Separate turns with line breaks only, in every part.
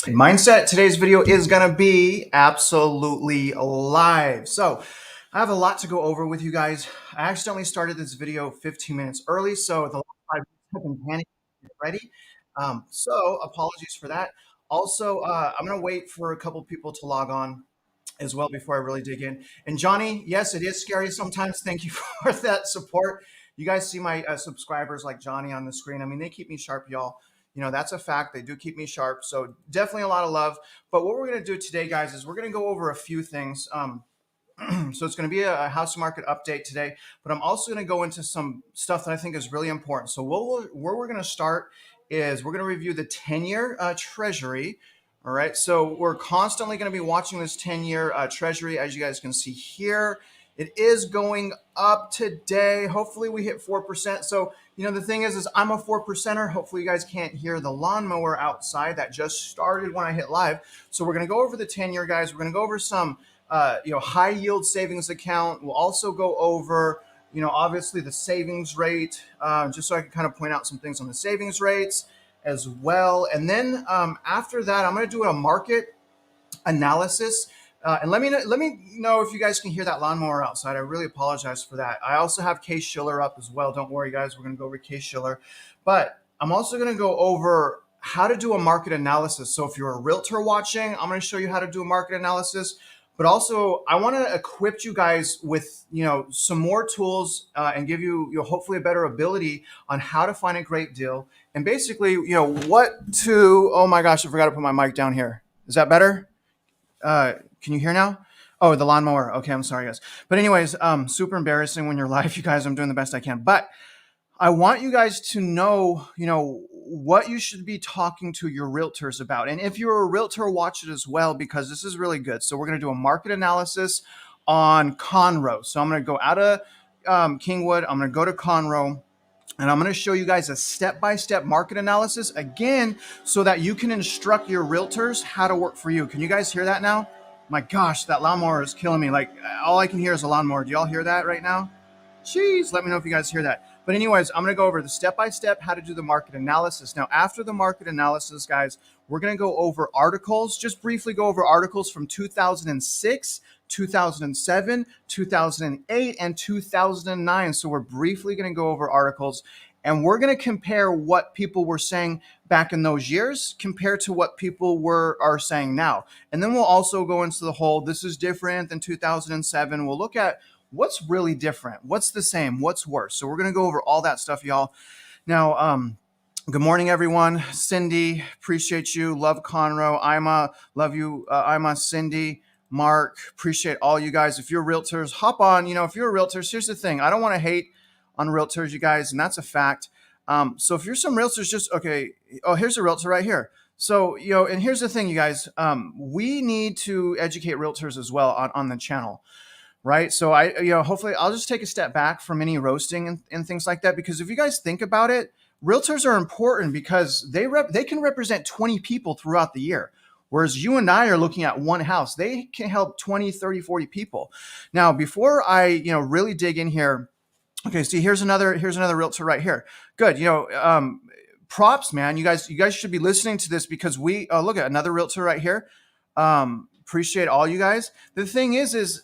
Mindset. Today's video is going to be absolutely live. So I have a lot to go over with you guys. I accidentally started this video 15 minutes early, so the last 5 minutes have been panicking to get ready. So apologies for that. Also, I'm going to wait for a couple people to log on as well before I really dig in. And Johnny, yes, it is scary sometimes. Thank you for that support. You guys see my subscribers like Johnny on the screen. I mean, they keep me sharp, y'all. You know, that's a fact. They do keep me sharp. So definitely a lot of love. But what we're going to do today, guys, is we're going to go over a few things. So it's going to be a house market update today, but I'm also going to go into some stuff that I think is really important. So where we're going to start is we're going to review the 10-year treasury. All right. So we're constantly going to be watching this 10-year treasury. As you guys can see here, it is going up today. Hopefully we hit 4%. So, you know, the thing is I'm a 4%er. Hopefully you guys can't hear the lawnmower outside that just started when I hit live. So we're going to go over the 10-year, guys. We're going to go over some high yield savings account. We'll also go over, obviously the savings rate, just so I can kind of point out some things on the savings rates as well. And then after that, I'm going to do a market analysis. And let me know if you guys can hear that lawnmower outside. I really apologize for that. I also have Case Shiller up as well. Don't worry, guys. We're going to go over Case Shiller. But I'm also going to go over how to do a market analysis. So if you're a realtor watching, I'm going to show you how to do a market analysis. But also, I want to equip you guys with, some more tools and give you, hopefully a better ability on how to find a great deal. And basically, oh my gosh, I forgot to put my mic down here. Is that better? Can you hear now? Oh, the lawnmower. Okay, I'm sorry, guys. But anyways, super embarrassing when you're live, you guys. I'm doing the best I can. But I want you guys to know, what you should be talking to your realtors about. And if you're a realtor, watch it as well, because this is really good. So we're going to do a market analysis on Conroe. So I'm going to go out of Kingwood. I'm going to go to Conroe. And I'm going to show you guys a step-by-step market analysis, again, so that you can instruct your realtors how to work for you. Can you guys hear that now? My gosh, that lawnmower is killing me. Like, all I can hear is a lawnmower. Do y'all hear that right now? Jeez, let me know if you guys hear that. But anyways, I'm going to go over the step-by-step how to do the market analysis. Now, after the market analysis, guys, we're going to go over articles, just briefly go over articles from 2006, 2007, 2008, and 2009. So we're briefly going to go over articles, and we're going to compare what people were saying back in those years compared to what people are saying now. And then we'll also go into the whole, this is different than 2007. We'll look at what's really different, what's the same, what's worse. So we're going to go over all that stuff, y'all. Now, good morning, everyone. Cindy, appreciate you. Love Conroe. Ima, love you. Ima, Cindy, Mark, appreciate all you guys. If you're realtors, hop on. If you're a realtor, here's the thing. I don't want to hate on realtors, you guys, and that's a fact. So if you're some realtors, okay. Oh, here's a realtor right here. So, and here's the thing, you guys. We need to educate realtors as well on the channel. Right. So hopefully I'll just take a step back from any roasting and things like that, because if you guys think about it, realtors are important because they can represent 20 people throughout the year. Whereas you and I are looking at one house, they can help 20, 30, 40 people. Now, before I, really dig in here. Okay. See, here's another realtor right here. Good. Props, man. You guys should be listening to this, because look at another realtor right here. Appreciate all you guys. The thing is,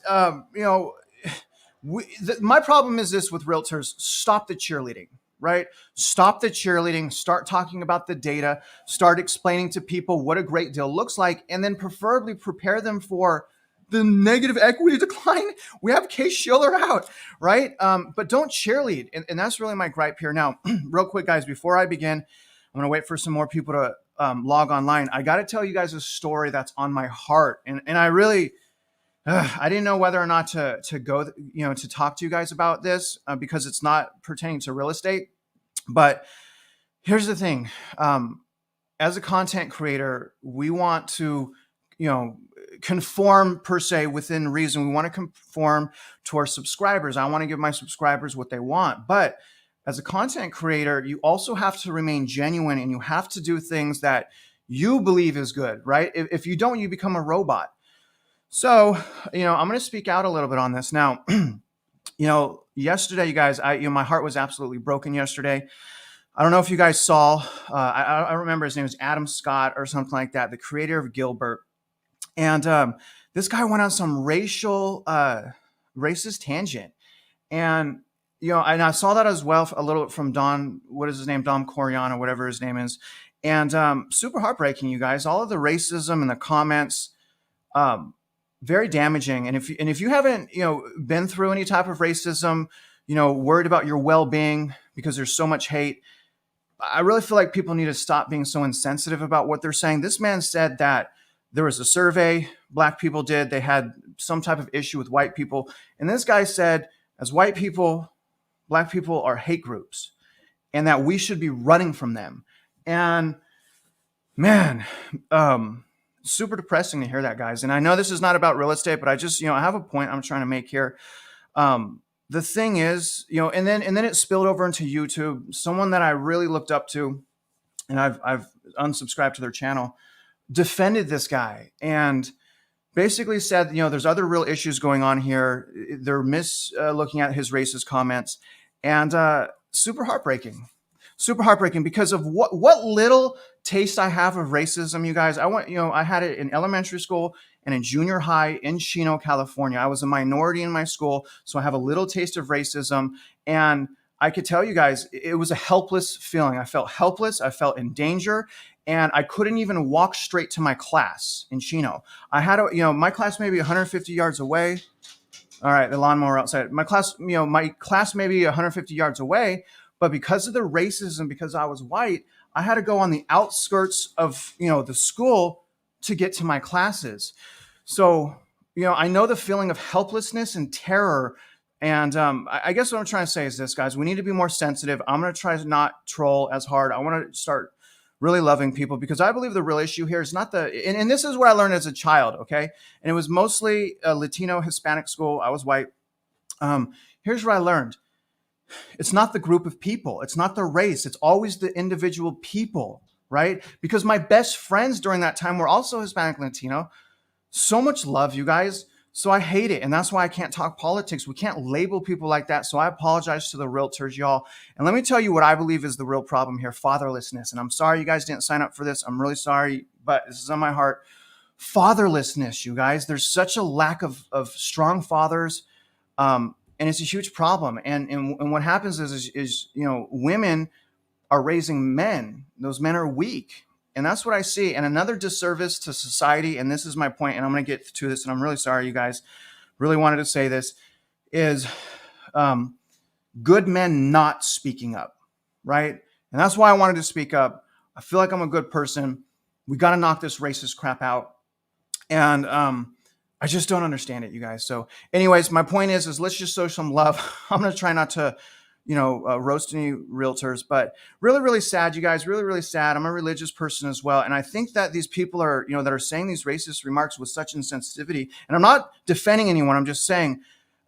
my problem is this with realtors: stop the cheerleading, right? Stop the cheerleading, start talking about the data, start explaining to people what a great deal looks like, and then preferably prepare them for the negative equity decline. We have Case Shiller out, right? But don't cheerlead. And that's really my gripe here. Now, real quick, guys, before I begin, I'm going to wait for some more people to log online. I got to tell you guys a story that's on my heart. And I really, I didn't know whether or not to go, to talk to you guys about this because it's not pertaining to real estate. But here's the thing. As a content creator, we want to, conform per se within reason. We want to conform to our subscribers. I want to give my subscribers what they want. But as a content creator, you also have to remain genuine, and you have to do things that you believe is good, right? If you don't, you become a robot. So, I'm going to speak out a little bit on this. Now, yesterday, you guys, my heart was absolutely broken yesterday. I don't know if you guys saw, I remember his name was Adam Scott or something like that, the creator of Gilbert. And this guy went on some racist tangent. And, and I saw that as well a little from Don, what is his name? Dom Corian or whatever his name is. And super heartbreaking, you guys. All of the racism in the comments, um, very damaging. And if you haven't, been through any type of racism, worried about your well-being because there's so much hate, I really feel like people need to stop being so insensitive about what they're saying. This man said that there was a survey black people did. They had some type of issue with white people. And this guy said, as white people, black people are hate groups and that we should be running from them. And man, super depressing to hear that, guys. And I know this is not about real estate, but I just, I have a point I'm trying to make here. The thing is, and then it spilled over into YouTube. Someone that I really looked up to, and I've unsubscribed to their channel, defended this guy and basically said, there's other real issues going on here. They're looking at his racist comments, and super heartbreaking because of what little taste I have of racism, you guys. I had it in elementary school and in junior high in Chino, California. I was a minority in my school, so I have a little taste of racism. And I could tell you guys, it was a helpless feeling. I felt helpless. I felt in danger. And I couldn't even walk straight to my class in Chino. I had my class maybe 150 yards away. All right, the lawnmower outside. My class maybe 150 yards away. But because of the racism, because I was white, I had to go on the outskirts of, the school to get to my classes. So, I know the feeling of helplessness and terror. And I guess what I'm trying to say is this, guys, we need to be more sensitive. I'm going to try to not troll as hard. I want to start really loving people, because I believe the real issue here is not and this is what I learned as a child. Okay. And it was mostly a Latino Hispanic school. I was white. Here's what I learned. It's not the group of people. It's not the race. It's always the individual people, right? Because my best friends during that time were also Hispanic Latino. So much love, you guys. So I hate it. And that's why I can't talk politics. We can't label people like that. So I apologize to the realtors, y'all. And let me tell you what I believe is the real problem here: fatherlessness. And I'm sorry you guys didn't sign up for this. I'm really sorry, but this is on my heart. Fatherlessness, you guys. There's such a lack of strong fathers. And it's a huge problem. And what happens is women are raising men. Those men are weak. And that's what I see. And another disservice to society, and this is my point, and I'm going to get to this, and I'm really sorry, you guys, really wanted to say this, is good men not speaking up, right? And that's why I wanted to speak up. I feel like I'm a good person. We got to knock this racist crap out. And I just don't understand it, you guys. So anyways, my point is let's just show some love. I'm going to try not to roast any realtors, but really, really sad, you guys, really, really sad. I'm a religious person as well. And I think that these people are, that are saying these racist remarks with such insensitivity, and I'm not defending anyone. I'm just saying,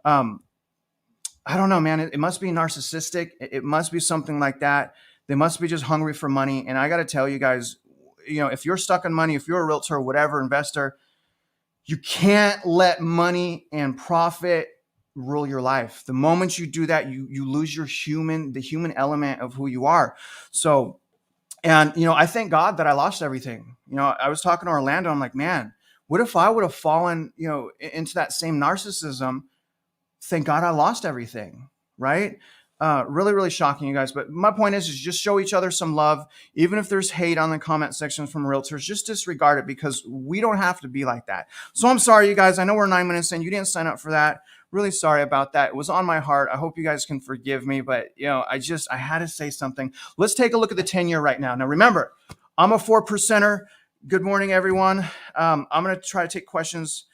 I don't know, man, it must be narcissistic. It must be something like that. They must be just hungry for money. And I got to tell you guys, if you're stuck in money, if you're a realtor or whatever, investor, you can't let money and profit rule your life. The moment you do that, you lose the human element of who you are. So, and I thank God that I lost everything. I was talking to Orlando. I'm like, man, what if I would have fallen, into that same narcissism? Thank God I lost everything, right? Really, really shocking, you guys. But my point is just show each other some love. Even if there's hate on the comment sections from realtors, just disregard it, because we don't have to be like that. So I'm sorry, you guys. I know we're 9 minutes in. You didn't sign up for that. Really sorry about that. It was on my heart. I hope you guys can forgive me. But, I had to say something. Let's take a look at the 10-year right now. Now, remember, I'm a 4%er. Good morning, everyone. I'm going to try to take questions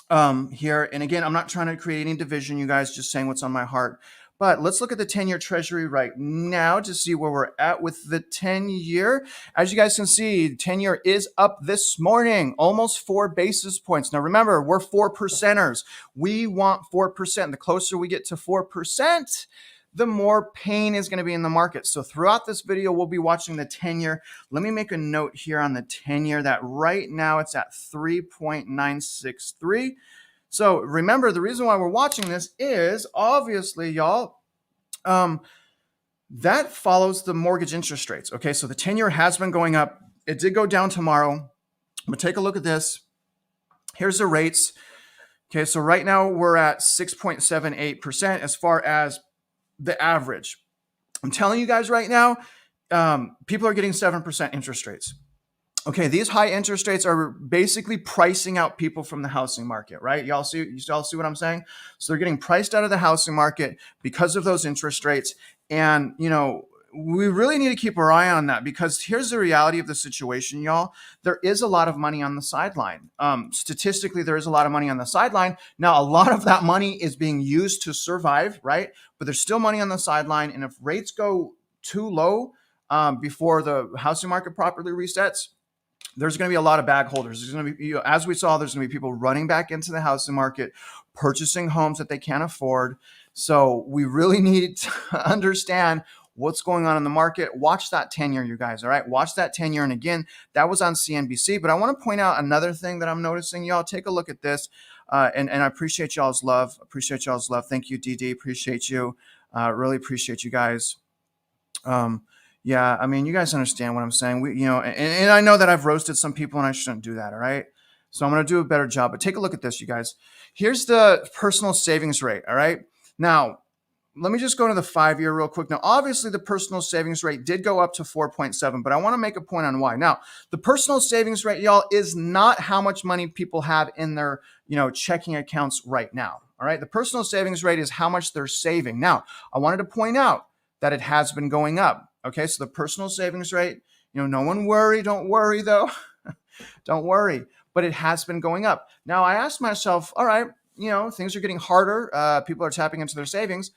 here. And again, I'm not trying to create any division, you guys, just saying what's on my heart. But let's look at the 10-year treasury right now to see where we're at with the 10-year. As you guys can see, 10-year is up this morning, almost 4 basis points. Now, remember, we're 4%ers. We want 4%. The closer we get to 4%, the more pain is going to be in the market. So throughout this video, we'll be watching the 10-year. Let me make a note here on the 10-year that right now it's at 3.963. So remember, the reason why we're watching this is obviously, y'all, that follows the mortgage interest rates. Okay, so the 10-year has been going up. It did go down tomorrow, but take a look at this. Here's the rates. Okay, so right now we're at 6.78% as far as the average. I'm telling you guys right now, people are getting 7% interest rates. Okay, these high interest rates are basically pricing out people from the housing market, right? You all see what I'm saying? So they're getting priced out of the housing market because of those interest rates. And, we really need to keep our eye on that, because here's the reality of the situation, y'all. There is a lot of money on the sideline. Statistically, there is a lot of money on the sideline. Now, a lot of that money is being used to survive, right? But there's still money on the sideline. And if rates go too low before the housing market properly resets, there's going to be a lot of bag holders. There's going to be, as we saw, there's going to be people running back into the housing market, purchasing homes that they can't afford. So we really need to understand what's going on in the market. Watch that 10-year, you guys. All right. Watch that 10-year. And again, that was on CNBC. But I want to point out another thing that I'm noticing, y'all. Take a look at this. And I appreciate y'all's love. Thank you, DD. Appreciate you. Really appreciate you guys. Yeah, I mean, you guys understand what I'm saying. And I know that I've roasted some people and I shouldn't do that. All right. So I'm going to do a better job. But take a look at this, you guys. Here's the personal savings rate. All right. Now, let me just go to the 5-year real quick. Now, obviously, the personal savings rate did go up to 4.7, but I want to make a point on why. Now, the personal savings rate, y'all, is not how much money people have in their, checking accounts right now. All right. The personal savings rate is how much they're saving. Now, I wanted to point out that it has been going up. Okay. So the personal savings rate, no one worry. Don't worry, though. Don't worry. But it has been going up. Now, I asked myself, all right, things are getting harder. People are tapping into their savings.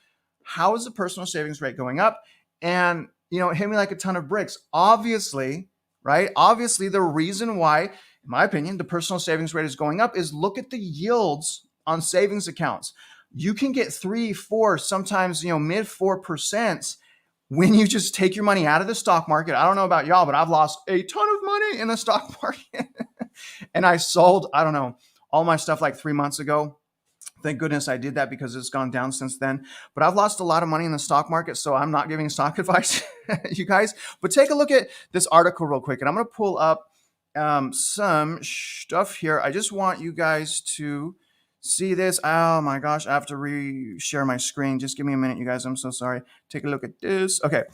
How is the personal savings rate going up? And, it hit me like a ton of bricks. Obviously, right? Obviously, the reason why, in my opinion, the personal savings rate is going up is look at the yields on savings accounts. You can get 3, 4, sometimes, mid 4% when you just take your money out of the stock market. I don't know about y'all, but I've lost a ton of money in the stock market. And I sold, I don't know, all my stuff like 3 months ago. Thank goodness I did that, because it's gone down since then. But I've lost a lot of money in the stock market, so I'm not giving stock advice, you guys. But take a look at this article real quick, and I'm going to pull up some stuff here. I just want you guys to see this. Oh my gosh, I have to re-share my screen. Just give me a minute, you guys. I'm so sorry. Take a look at this. Okay.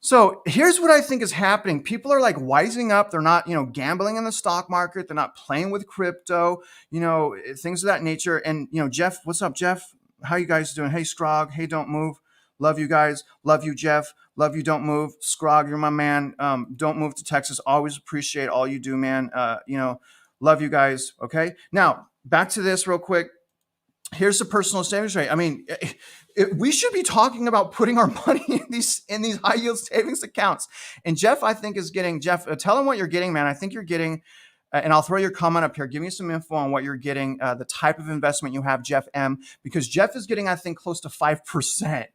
So here's what I think is happening. People are like wising up. They're not, gambling in the stock market. They're not playing with crypto, things of that nature. And, Jeff, what's up, Jeff? How you guys doing? Hey, Scrog. Hey, Don't Move. Love you guys. Love you, Jeff. Love you, Don't Move. Scrog, you're my man. Don't move to Texas. Always appreciate all you do, man. Love you guys. Okay. Now, back to this real quick. Here's the personal savings rate. I mean, we should be talking about putting our money in these high yield savings accounts. And Jeff, I think, is getting, Jeff, tell him what you're getting, man. I think you're getting, and I'll throw your comment up here. Give me some info on what you're getting, the type of investment you have, Jeff M, because Jeff is getting, I think, close to 5%.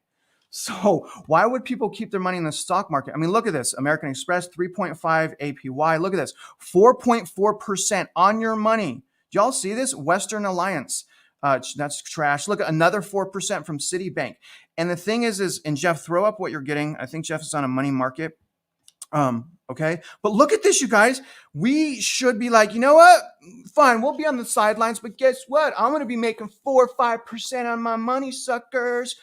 So why would people keep their money in the stock market? I mean, look at this. American Express, 3.5 APY. Look at this, 4.4% on your money. Do y'all see this? Western Alliance. That's trash. Look, another 4% from Citibank. And the thing is, and Jeff, throw up what you're getting. I think Jeff is on a money market. Okay. But look at this, you guys. We should be like, you know what? Fine. We'll be on the sidelines, but guess what? I'm going to be making 4 or 5% on my money, suckers.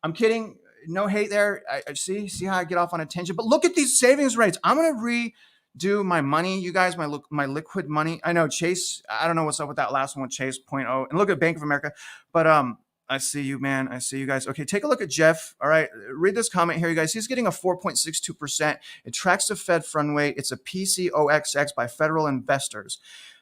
I'm kidding. No hate there. I see how I get off on a tangent, but look at these savings rates. I'm going to do my money, you guys, my liquid money. I know Chase, I don't know what's up with that last one with Chase 0.0, and look at Bank of America, but I see you, man. I see you guys. Okay, take a look at Jeff. All right, read this comment here, you guys. He's getting a 4.62%. It tracks the Fed fund rate. It's a PCOXX by Federal Investors.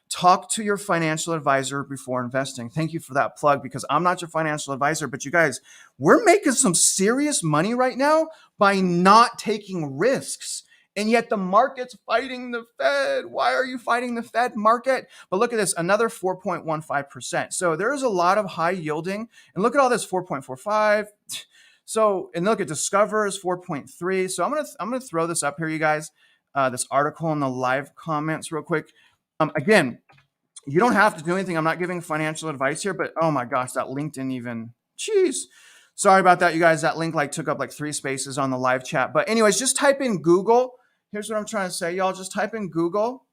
Talk to your financial advisor before investing. Thank you for that plug, because I'm not your financial advisor, but you guys, we're making some serious money right now by not taking risks. And yet the market's fighting the Fed. Why are you fighting the Fed market? But look at this, another 4.15%. So there's a lot of high yielding. And look at all this, 4.45. So, and look at Discover is 4.3. So I'm gonna throw this up here, you guys. This article in the live comments real quick. Again, you don't have to do anything. I'm not giving financial advice here, but oh my gosh, that LinkedIn even, geez. Sorry about that, you guys. That link like took up like 3 spaces on the live chat. But anyways, just type in Google. Here's what I'm trying to say, y'all. Just type in Google.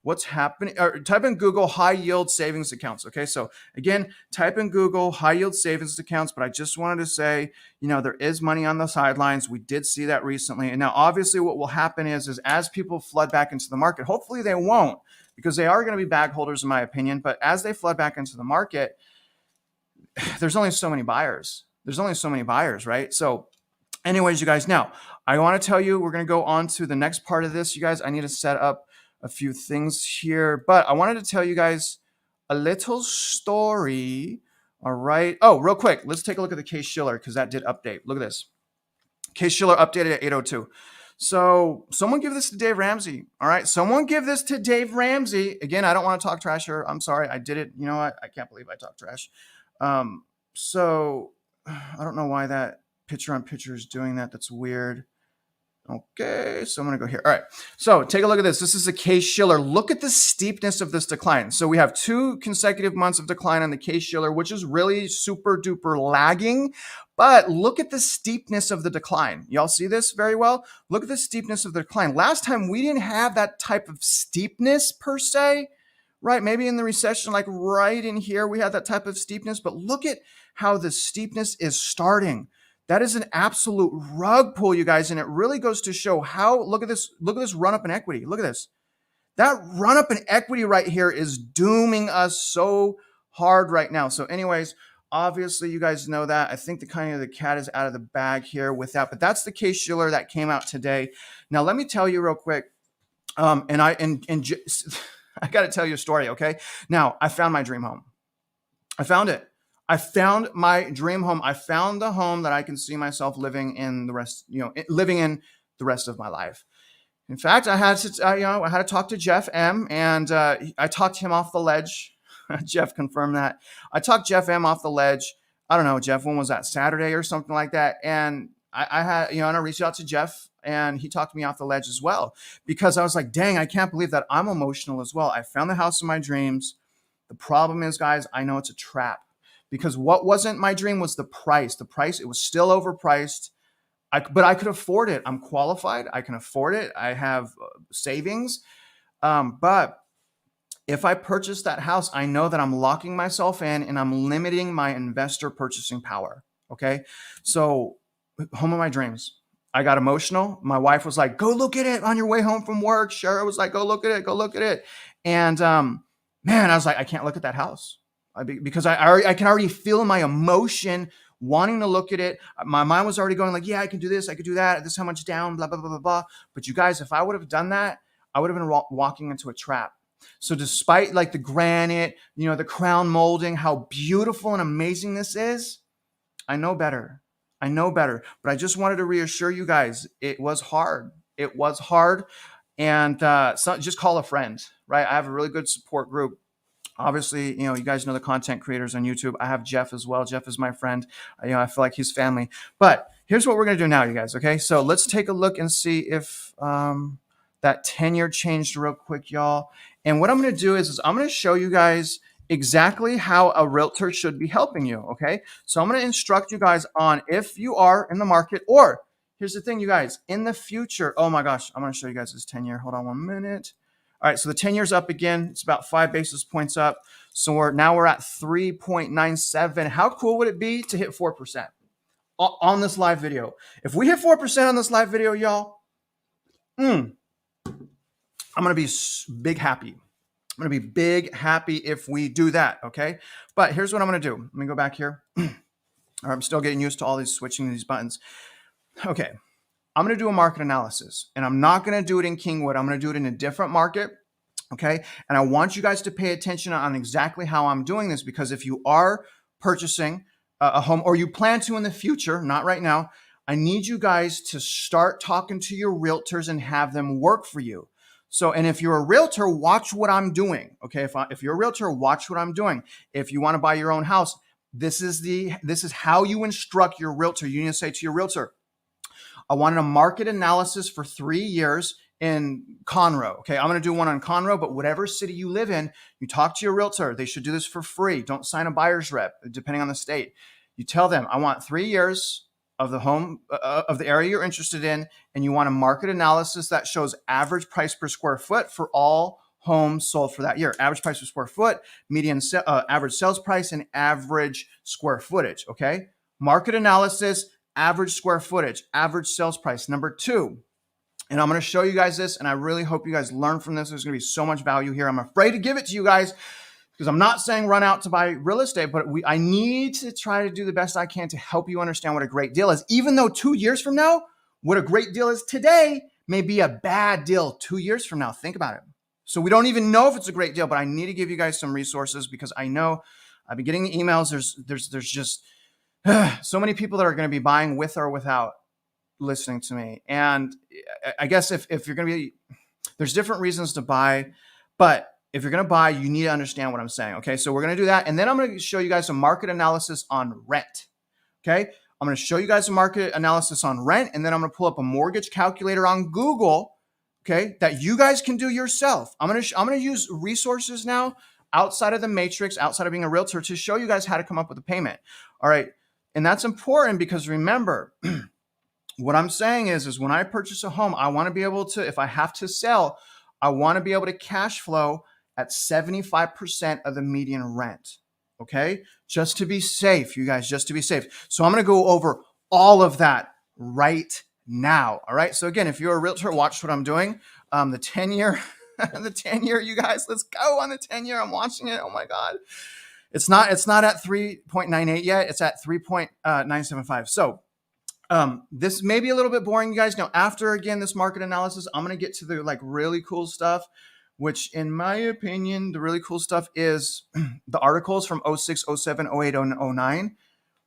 What's happening, or type in Google high yield savings accounts. Okay. So again, type in Google high yield savings accounts, but I just wanted to say, there is money on the sidelines. We did see that recently. And now obviously what will happen is as people flood back into the market, hopefully they won't, because they are going to be bag holders in my opinion. But as they flood back into the market, there's only so many buyers. Right? So anyways, you guys, now I want to tell you, we're going to go on to the next part of this. You guys, I need to set up a few things here, but I wanted to tell you guys a little story. All right. Oh, real quick. Let's take a look at the Case-Shiller because that did update. Look at this. Case-Shiller updated at 8:02. So someone give this to Dave Ramsey. All right. Someone give this to Dave Ramsey. Again, I don't want to talk trash here. I'm sorry. I did it. You know what? I can't believe I talked trash. So I don't know why that picture on picture is doing that. That's weird. Okay, so I'm going to go here. All right, so take a look at this. This is a Case-Shiller. Look at the steepness of this decline. So we have 2 consecutive months of decline on the Case-Shiller, which is really super duper lagging. But look at the steepness of the decline. Y'all see this very well? Look at the steepness of the decline. Last time we didn't have that type of steepness per se, right? Maybe in the recession, like right in here, we had that type of steepness. But look at how the steepness is starting. That is an absolute rug pull, you guys. And it really goes to show how, look at this run up in equity. Look at this. That run up in equity right here is dooming us so hard right now. So anyways, obviously you guys know that. I think the cat is out of the bag here with that, but that's the Case-Shiller that came out today. Now, let me tell you real quick. I got to tell you a story. Okay. Now I found my dream home. I found it. I found my dream home. I found the home that I can see myself living in the rest of my life. In fact, I had to talk to Jeff M, and I talked him off the ledge. Jeff confirmed that. I talked Jeff M off the ledge. I don't know, Jeff, when was that? Saturday or something like that. And I reached out to Jeff, and he talked me off the ledge as well, because I was like, dang, I can't believe that I'm emotional as well. I found the house of my dreams. The problem is, guys, I know it's a trap. Because what wasn't my dream was the price. The price, it was still overpriced, but I could afford it. I'm qualified. I can afford it. I have savings. But if I purchase that house, I know that I'm locking myself in and I'm limiting my investor purchasing power. Okay. So home of my dreams. I got emotional. My wife was like, go look at it on your way home from work. Shara was like, go look at it. And man, I was like, I can't look at that house. Because I can already feel my emotion wanting to look at it. My mind was already going like, yeah, I can do this, I could do that. This is how much down, blah, blah, blah, blah, blah. But you guys, if I would have done that, I would have been walking into a trap. So despite like the granite, the crown molding, how beautiful and amazing this is, I know better. But I just wanted to reassure you guys, it was hard. And so just call a friend, right? I have a really good support group. Obviously, you guys know the content creators on YouTube. I have Jeff as well. Jeff is my friend. I feel like he's family. But here's what we're going to do now, you guys. Okay, so let's take a look and see if that 10-year changed real quick, y'all. And what I'm going to do is I'm going to show you guys exactly how a realtor should be helping you. Okay, so I'm going to instruct you guys on if you are in the market, or here's the thing, you guys, in the future. Oh my gosh, I'm going to show you guys this 10-year. Hold on 1 minute. All right, so the 10 years up again. It's about 5 basis points up. So we're at 3.97. How cool would it be to hit 4% on this live video? If we hit 4% on this live video, y'all, I'm going to be big happy. I'm going to be big happy if we do that, okay? But here's what I'm going to do. Let me go back here. I'm still getting used to all these switching these buttons. Okay. I'm going to do a market analysis, and I'm not going to do it in Kingwood. I'm going to do it in a different market. Okay. And I want you guys to pay attention on exactly how I'm doing this, because if you are purchasing a home, or you plan to in the future, not right now, I need you guys to start talking to your realtors and have them work for you. So, and if you're a realtor, watch what I'm doing. Okay. If you're a realtor, watch what I'm doing. If you want to buy your own house, this is how you instruct your realtor. You need to say to your realtor, I wanted a market analysis for 3 years in Conroe. Okay, I'm going to do one on Conroe, but whatever city you live in, you talk to your realtor. They should do this for free. Don't sign a buyer's rep, depending on the state. You tell them, I want 3 years of the home of the area you're interested in, and you want a market analysis that shows average price per square foot for all homes sold for that year. Average price per square foot, median average sales price, and average square footage. Okay, market analysis, average square footage, average sales price. Number 2. And I'm going to show you guys this, and I really hope you guys learn from this. There's going to be so much value here. I'm afraid to give it to you guys because I'm not saying run out to buy real estate, but I need to try to do the best I can to help you understand what a great deal is. Even though 2 years from now, what a great deal is today may be a bad deal 2 years from now. Think about it. So we don't even know if it's a great deal, but I need to give you guys some resources because I know I've been getting the emails. There's just so many people that are going to be buying with or without listening to me. And I guess if you're going to be, there's different reasons to buy, but if you're going to buy, you need to understand what I'm saying. Okay. So we're going to do that. And then I'm going to show you guys some market analysis on rent. Okay. I'm going to show you guys a market analysis on rent. And then I'm going to pull up a mortgage calculator on Google. Okay. That you guys can do yourself. I'm going to use resources now outside of the matrix, outside of being a realtor to show you guys how to come up with a payment. All right. And that's important because remember, what I'm saying is when I purchase a home, I want to be able to, if I have to sell, I want to be able to cash flow at 75% of the median rent. Okay. Just to be safe, you guys, just to be safe. So I'm going to go over all of that right now. All right. So again, if you're a realtor, watch what I'm doing. The 10-year, the 10-year, you guys, let's go on the 10-year. I'm watching it. Oh my God. It's not at 3.98 yet. It's at 3.975. So this may be a little bit boring, you guys. Now, after again this market analysis, I'm going to get to the like really cool stuff, which in my opinion, the really cool stuff is the articles from 06, 07, 08, and 09.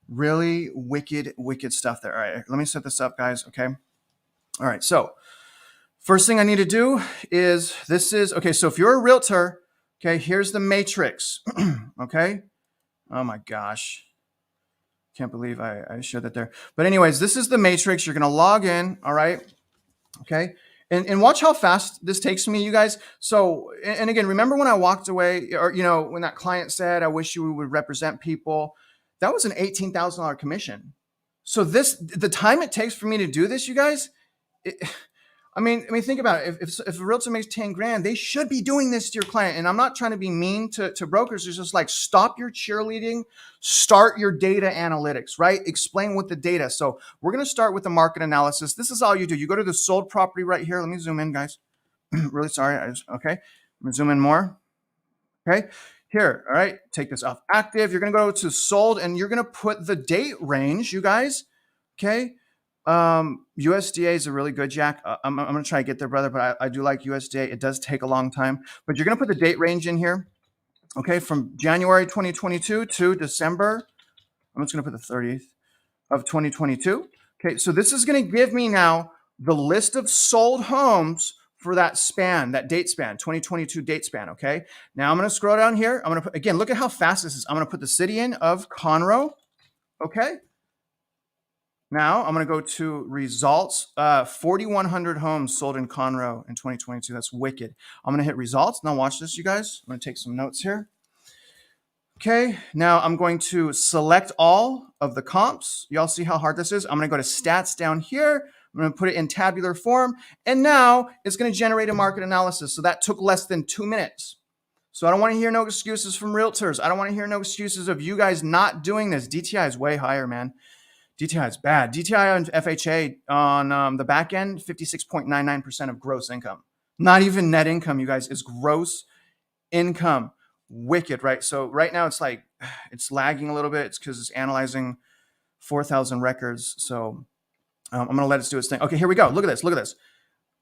Really wicked stuff there. All right, let me set this up, guys. Okay. All right. So first thing I need to do is okay. So if you're a realtor, okay, here's the matrix. Okay. Oh my gosh. Can't believe I showed that there. But anyways, this is the matrix. You're going to log in. All right. Okay. And watch how fast this takes me, you guys. So, and again, remember when I walked away or, when that client said, I wish you would represent people, that was an $18,000 commission. So the time it takes for me to do this, you guys, I mean, think about it. If a realtor makes 10 grand, they should be doing this to your client. And I'm not trying to be mean to brokers. It's just like, stop your cheerleading, start your data analytics, right? Explain what the data. So we're going to start with the market analysis. This is all you do. You go to the sold property right here. Let me zoom in, guys. Really sorry. Okay. I'm going to zoom in more. Okay. Here. All right. Take this off active. You're going to go to sold and you're going to put the date range, you guys. Okay. USDA is a really good, Jack. I'm going to try to get there, brother, but I do like USDA. It does take a long time, but you're going to put the date range in here. Okay. From January 2022 to December. I'm just going to put the 30th of 2022. Okay. So this is going to give me now the list of sold homes for that span, that date span, 2022 date span. Okay. Now I'm going to scroll down here. I'm going to put, again, look at how fast this is. I'm going to put the city in of Conroe. Okay. Now I'm going to go to results. 4,100 homes sold in Conroe in 2022. That's wicked. I'm going to hit results. Now watch this, you guys. I'm going to take some notes here. Okay. Now I'm going to select all of the comps. Y'all see how hard this is? I'm going to go to stats down here. I'm going to put it in tabular form. And now it's going to generate a market analysis. So that took less than 2 minutes. So I don't want to hear no excuses from realtors. I don't want to hear no excuses of you guys not doing this. DTI is way higher, man. DTI is bad. DTI on FHA on the back end, 56.99% of gross income. Not even net income, you guys. It's gross income. Wicked, right? So right now it's like, it's lagging a little bit. It's because it's analyzing 4,000 records. So I'm going to let it do its thing. Okay, here we go. Look at this. Look at this.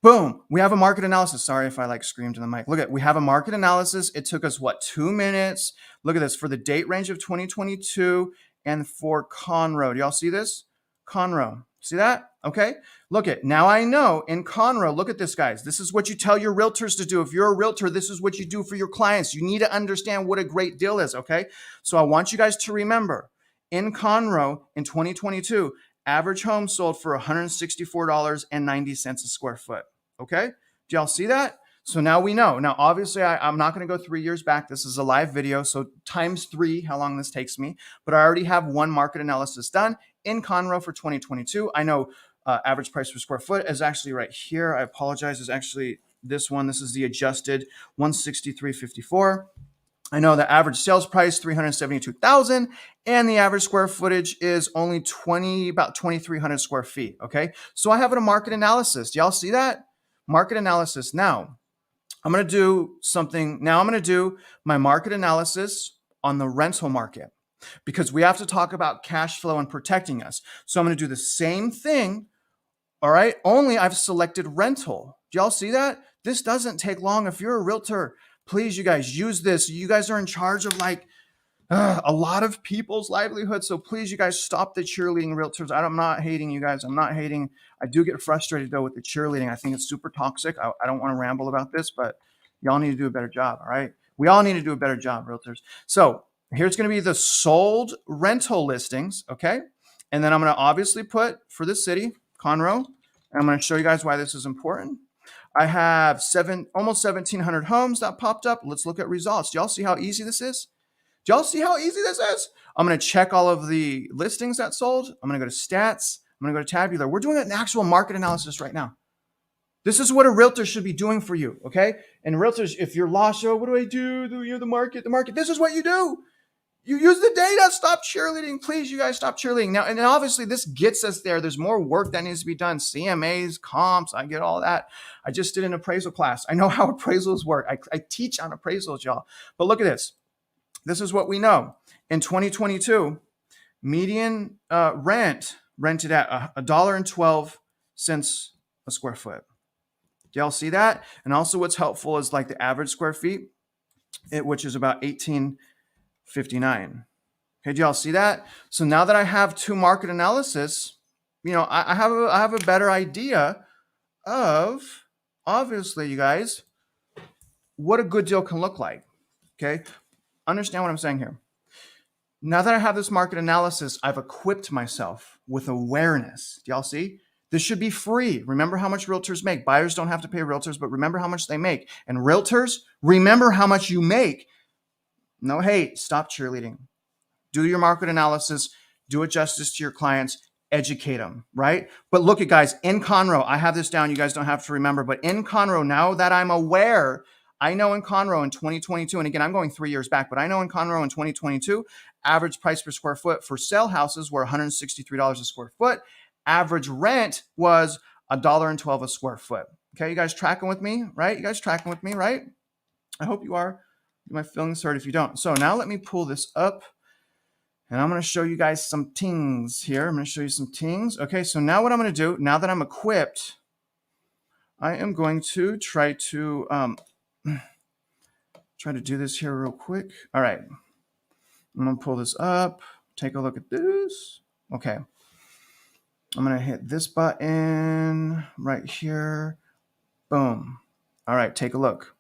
Boom. We have a market analysis. Sorry if I like screamed in the mic. Look at, we have a market analysis. It took us, 2 minutes? Look at this for the date range of 2022. And for Conroe, do y'all see this? Conroe, see that? Okay, look at, now I know in Conroe, look at this, guys. This is what you tell your realtors to do. If you're a realtor, this is what you do for your clients. You need to understand what a great deal is, okay? So I want you guys to remember, in Conroe in 2022, average home sold for $164.90 a square foot, okay? Do y'all see that? So now we know. Now, obviously, I'm not going to go 3 years back. This is a live video, so times 3 how long this takes me. But I already have one market analysis done in Conroe for 2022. I know average price per square foot is actually right here. I apologize. Is actually this one. This is the adjusted 163.54. I know the average sales price 372,000, and the average square footage is only about 2,300 square feet. Okay, so I have a market analysis. Do y'all see that? Market analysis. Now I'm going to do something. Now I'm going to do my market analysis on the rental market because we have to talk about cash flow and protecting us. So I'm going to do the same thing. All right. Only I've selected rental. Do y'all see that? This doesn't take long. If you're a realtor, please, you guys use this. You guys are in charge of like a lot of people's livelihoods. So please, you guys, stop the cheerleading realtors. I'm not hating you guys. I'm not hating. I do get frustrated though with the cheerleading. I think it's super toxic. I don't want to ramble about this, but y'all need to do a better job. All right. We all need to do a better job, realtors. So here's going to be the sold rental listings. Okay. And then I'm going to obviously put for the city, Conroe, and I'm going to show you guys why this is important. I have almost 1,700 homes that popped up. Let's look at results. Do y'all see how easy this is? Do y'all see how easy this is? I'm going to check all of the listings that sold. I'm going to go to stats. I'm going to go to tabular. We're doing an actual market analysis right now. This is what a realtor should be doing for you, okay? And realtors, if you're lost, what do I do? You're the market. This is what you do. You use the data. Stop cheerleading. Please, you guys, stop cheerleading. Now, and obviously this gets us there. There's more work that needs to be done. CMAs, comps, I get all that. I just did an appraisal class. I know how appraisals work. I teach on appraisals, y'all. But look at this. This is what we know. In 2022, median rented at $1.12 a square foot. Do y'all see that? And also what's helpful is like the average square feet, which is about 1859. Okay, do y'all see that? So now that I have two market analysis, I have a better idea of, obviously, you guys, what a good deal can look like. Okay, understand what I'm saying here. Now that I have this market analysis, I've equipped myself with awareness. Do y'all see? This should be free. Remember how much realtors make. Buyers don't have to pay realtors, but remember how much they make. And realtors, remember how much you make. No hate. Stop cheerleading. Do your market analysis. Do it justice to your clients. Educate them, right? But look at guys, in Conroe, I have this down. You guys don't have to remember, but in Conroe, now that I'm aware, I know in Conroe in 2022, and again, I'm going 3 years back, but I know in Conroe in 2022, average price per square foot for sale houses were $163 a square foot. Average rent was $1.12 a square foot. Okay, you guys tracking with me, right? You guys tracking with me, right? I hope you are. My feelings hurt if you don't. So now let me pull this up, and I'm going to show you guys some things here. I'm going to show you some things. Okay, so now what I'm going to do, now that I'm equipped, I am going to try to do this here real quick. All right, I'm going to pull this up. Take a look at this. Okay. I'm going to hit this button right here. Boom. All right, take a look.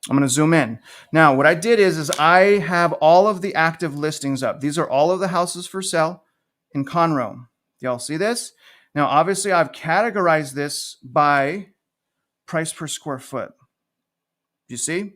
I'm going to zoom in. Now, what I did is I have all of the active listings up. These are all of the houses for sale in Conroe. Y'all see this? Now, obviously, I've categorized this by price per square foot. You see?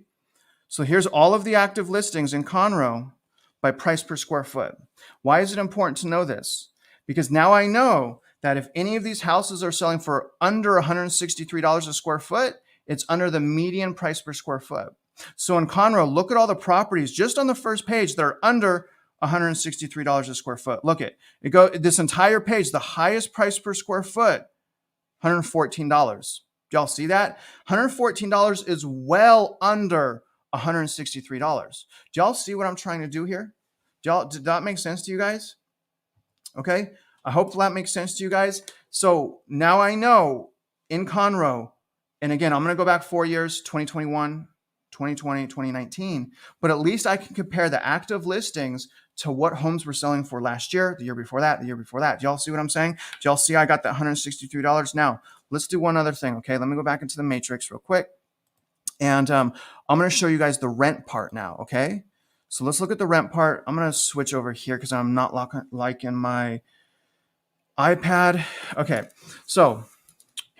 So here's all of the active listings in Conroe by price per square foot. Why is it important to know this? Because now I know that if any of these houses are selling for under $163 a square foot, it's under the median price per square foot. So in Conroe, look at all the properties just on the first page that are under $163 a square foot. Look at it. This entire page, the highest price per square foot, $114. Do y'all see that? $114 is well under $163. Do y'all see what I'm trying to do here? Did that make sense to you guys? Okay, I hope that makes sense to you guys. So now I know in Conroe, and again, I'm going to go back 4 years, 2021, 2020, 2019, but at least I can compare the active listings to what homes were selling for last year, the year before that, the year before that. Do y'all see what I'm saying? Do y'all see I got that $163? Now, let's do one other thing, okay? Let me go back into the matrix real quick. And I'm going to show you guys the rent part now, okay? So let's look at the rent part. I'm going to switch over here because I'm not liking my iPad. Okay, so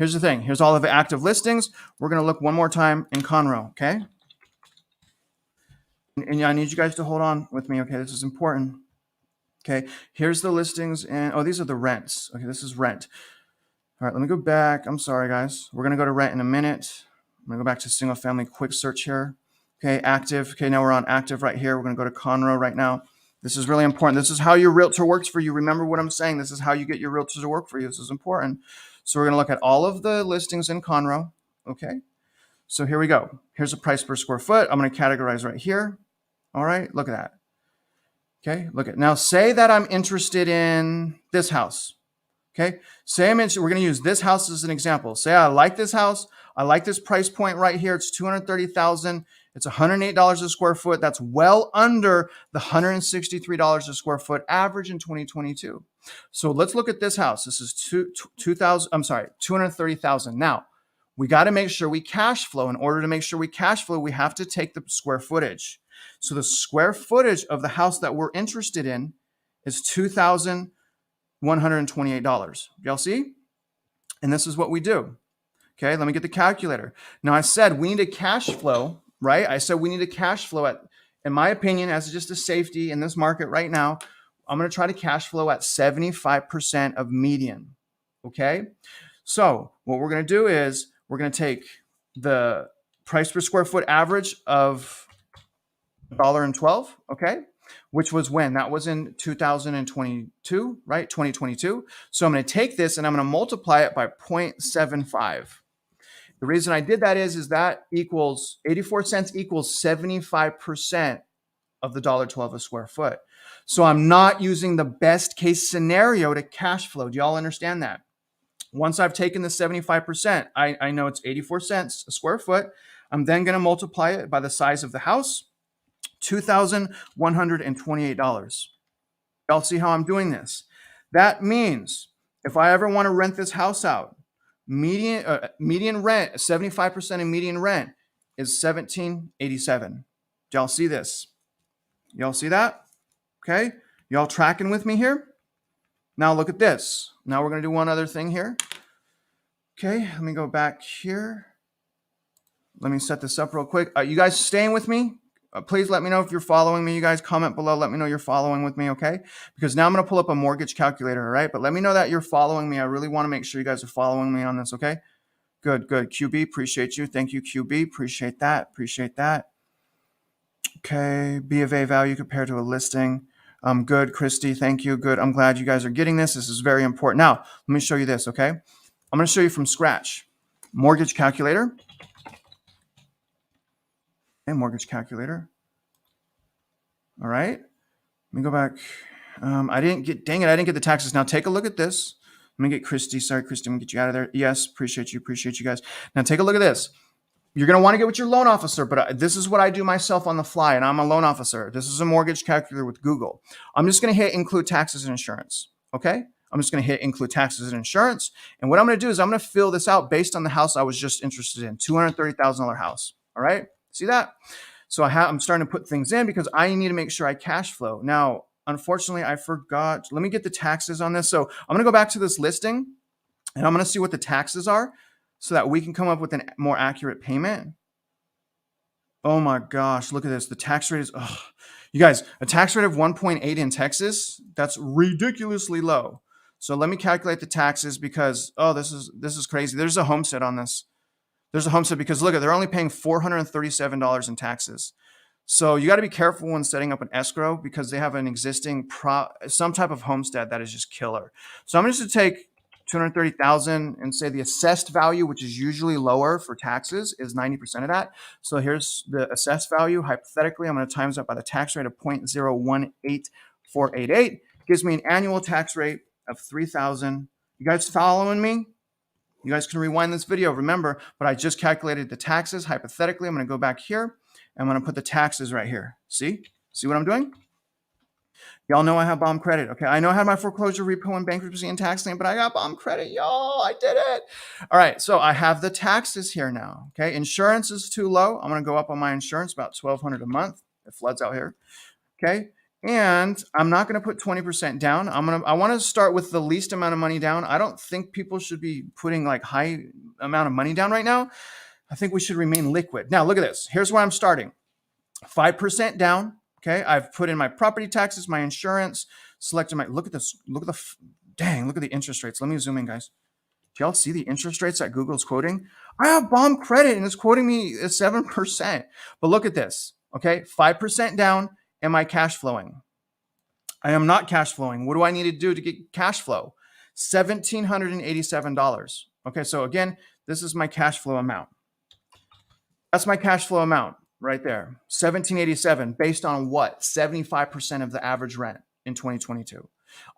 here's the thing. Here's all of the active listings. We're going to look one more time in Conroe, okay? And I need you guys to hold on with me, okay? This is important. Okay, here's the listings, and oh, these are the rents. Okay, this is rent. All right, let me go back. I'm sorry, guys. We're going to go to rent in a minute. I'm going to go back to single family quick search here. Okay, active. Okay, now we're on active right here. We're going to go to Conroe right now. This is really important. This is how your realtor works for you. Remember what I'm saying. This is how you get your realtor to work for you. This is important. So we're going to look at all of the listings in Conroe. Okay, so here we go. Here's the price per square foot. I'm going to categorize right here. All right, look at that. Okay, look at now. Say that I'm interested in this house. Okay, say I'm interested. We're going to use this house as an example. Say I like this house. I like this price point right here. It's $230,000. It's $108 a square foot. That's well under the $163 a square foot average in 2022. So let's look at this house. This is 230,000. Now we got to make sure we cash flow. In order to make sure we cash flow, we have to take the square footage. So the square footage of the house that we're interested in is $2,128. Y'all see? And this is what we do. Okay, let me get the calculator. Now I said we need a cash flow, right? I said we need a cash flow at, in my opinion, as just a safety in this market right now, I'm going to try to cash flow at 75% of median. Okay, so what we're going to do is we're going to take the price per square foot average of $1.12, okay, which was when? That was in 2022, right? 2022. So I'm going to take this and I'm going to multiply it by 0.75. The reason I did that is that equals 84 cents equals 75% of the $1.12 a square foot. So I'm not using the best case scenario to cash flow. Do y'all understand that? Once I've taken the 75%, I know it's 84 cents a square foot. I'm then going to multiply it by the size of the house, $2,128. Y'all see how I'm doing this? That means if I ever want to rent this house out, median rent, 75% of median rent is $1,787. Y'all see this? Y'all see that? Okay. Y'all tracking with me here? Now look at this. Now we're going to do one other thing here. Okay. Let me go back here. Let me set this up real quick. You guys staying with me? Please let me know if you're following me. You guys comment below. Let me know you're following with me, okay? Because now I'm going to pull up a mortgage calculator, all right? But let me know that you're following me. I really want to make sure you guys are following me on this, okay? Good, good. QB, appreciate you. Thank you, QB. Appreciate that. Appreciate that. Okay. B of A value compared to a listing. Good, Christy. Thank you. Good. I'm glad you guys are getting this. This is very important. Now, let me show you this, okay? I'm going to show you from scratch. Mortgage calculator. Okay, mortgage calculator. All right. Let me go back. I didn't get the taxes. Now take a look at this. Let me get Christy. Sorry, Christy, I'm gonna get you out of there. Yes, appreciate you guys. Now take a look at this. You're gonna want to get with your loan officer, but this is what I do myself on the fly, and I'm a loan officer. This is a mortgage calculator with Google. I'm just gonna hit include taxes and insurance. Okay. I'm just going to hit include taxes and insurance. And what I'm going to do is I'm going to fill this out based on the house I was just interested in, $230,000 house. All right. See that? So I'm starting to put things in because I need to make sure I cash flow. Now, unfortunately, I forgot. Let me get the taxes on this. So I'm going to go back to this listing and I'm going to see what the taxes are so that we can come up with a more accurate payment. Oh my gosh, look at this. The tax rate is, you guys, a tax rate of 1.8 in Texas, that's ridiculously low. So let me calculate the taxes because, this is crazy. There's a homestead on this. There's a homestead because look, they're only paying $437 in taxes. So you got to be careful when setting up an escrow because they have an existing some type of homestead that is just killer. So I'm just going to take 230,000 and say the assessed value, which is usually lower for taxes, is 90% of that. So here's the assessed value. Hypothetically, I'm going to times that by the tax rate of 0.018488. Gives me an annual tax rate of $3,000. You guys following me? You guys can rewind this video, remember, but I just calculated the taxes. Hypothetically, I'm going to go back here. I'm going to put the taxes right here. See what I'm doing? Y'all know I have bomb credit. Okay. I know I had my foreclosure, repo, and bankruptcy and tax lien, but I got bomb credit. Y'all, I did it. All right. So I have the taxes here now. Okay. Insurance is too low. I'm going to go up on my insurance, about $1,200 a month. It floods out here. Okay. And I'm not going to put 20% down. I want to start with the least amount of money down. I don't think people should be putting like high amount of money down right now. I think we should remain liquid. Now, look at this. Here's where I'm starting. 5% down. Okay. I've put in my property taxes, my insurance, selected my, look at this. Look at look at the interest rates. Let me zoom in, guys. Do y'all see the interest rates that Google's quoting? I have bomb credit and it's quoting me 7%. But look at this. Okay. 5% down. Am I cash flowing? I am not cash flowing. What do I need to do to get cash flow? $1,787. Okay. So again, this is my cash flow amount. That's my cash flow amount right there. 1787 based on what? 75% of the average rent in 2022.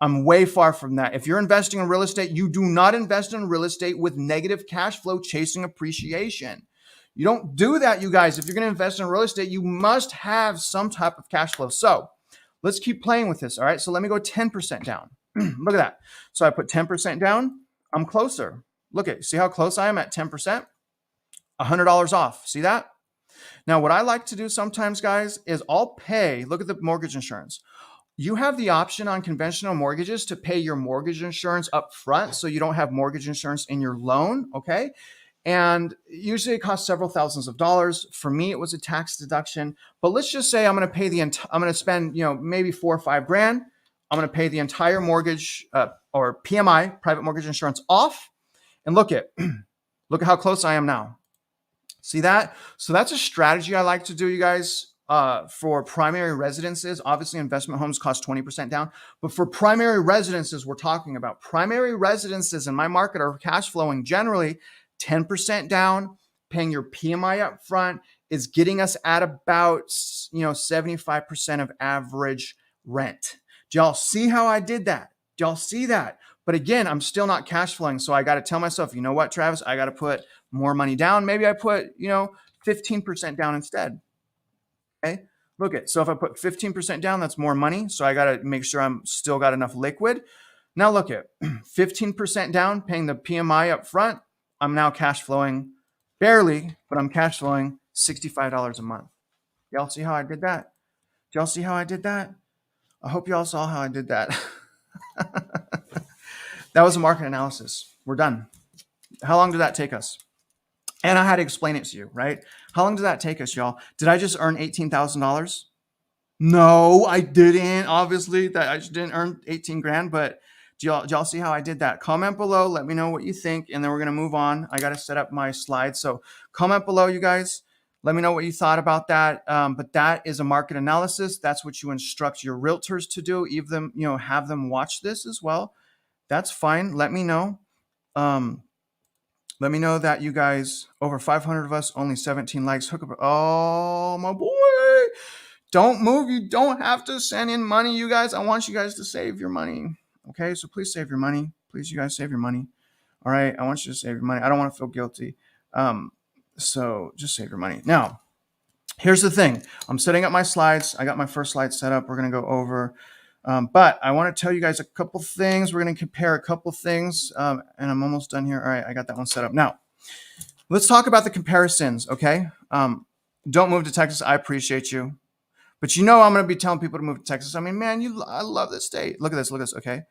I'm way far from that. If you're investing in real estate, you do not invest in real estate with negative cash flow chasing appreciation. You don't do that, you guys. If you're going to invest in real estate, you must have some type of cash flow. So let's keep playing with this. All right. So let me go 10% down. Look at that. So I put 10% down. I'm closer. Look at, see how close I am at 10%? $100 off. See that? Now, what I like to do sometimes, guys, is I'll pay, look at the mortgage insurance. You have the option on conventional mortgages to pay your mortgage insurance up front so you don't have mortgage insurance in your loan, okay? And usually it costs several thousands of dollars. For me, it was a tax deduction. But let's just say I'm going to pay I'm going to spend, maybe 4 or 5 grand. I'm going to pay the entire mortgage or PMI, private mortgage insurance, off. And look at how close I am now. See that? So that's a strategy I like to do, you guys, for primary residences. Obviously, investment homes cost 20% down. But for primary residences, we're talking about primary residences in my market are cash flowing generally 10% down. Paying your PMI up front is getting us at about 75% of average rent. Do y'all see how I did that? Do y'all see that? But again, I'm still not cash flowing. So I got to tell myself, you know what, Travis, I got to put more money down. Maybe I put, 15% down instead. Okay. Look at, so if I put 15% down, that's more money. So I got to make sure I'm still got enough liquid. Now look at 15% down, paying the PMI up front. I'm now cash flowing barely, but I'm cash flowing $65 a month. Y'all see how I did that? Do y'all see how I did that? I hope y'all saw how I did that. That was a market analysis. We're done. How long did that take us? And I had to explain it to you, right? How long did that take us, y'all? Did I just earn $18,000? No, I didn't. Obviously, that I just didn't earn 18 grand, but do y'all see how I did that? Comment below. Let me know what you think, and then we're going to move on. I got to set up my slides. So comment below, you guys. Let me know what you thought about that. But that is a market analysis. That's what you instruct your realtors to do. Even them, have them watch this as well. That's fine. Let me know. Let me know that you guys, over 500 of us, only 17 likes. Hook up. Oh, my boy. Don't move. You don't have to send in money, you guys. I want you guys to save your money. Okay, so please save your money. Please, you guys, save your money. All right, I want you to save your money. I don't want to feel guilty. So just save your money. Now, here's the thing. I'm setting up my slides. I got my first slide set up. We're going to go over. But I want to tell you guys a couple things. We're going to compare a couple things. And I'm almost done here. All right, I got that one set up. Now, let's talk about the comparisons, okay? Don't move to Texas. I appreciate you. But I'm going to be telling people to move to Texas. I mean, man, I love this state. Look at this, okay?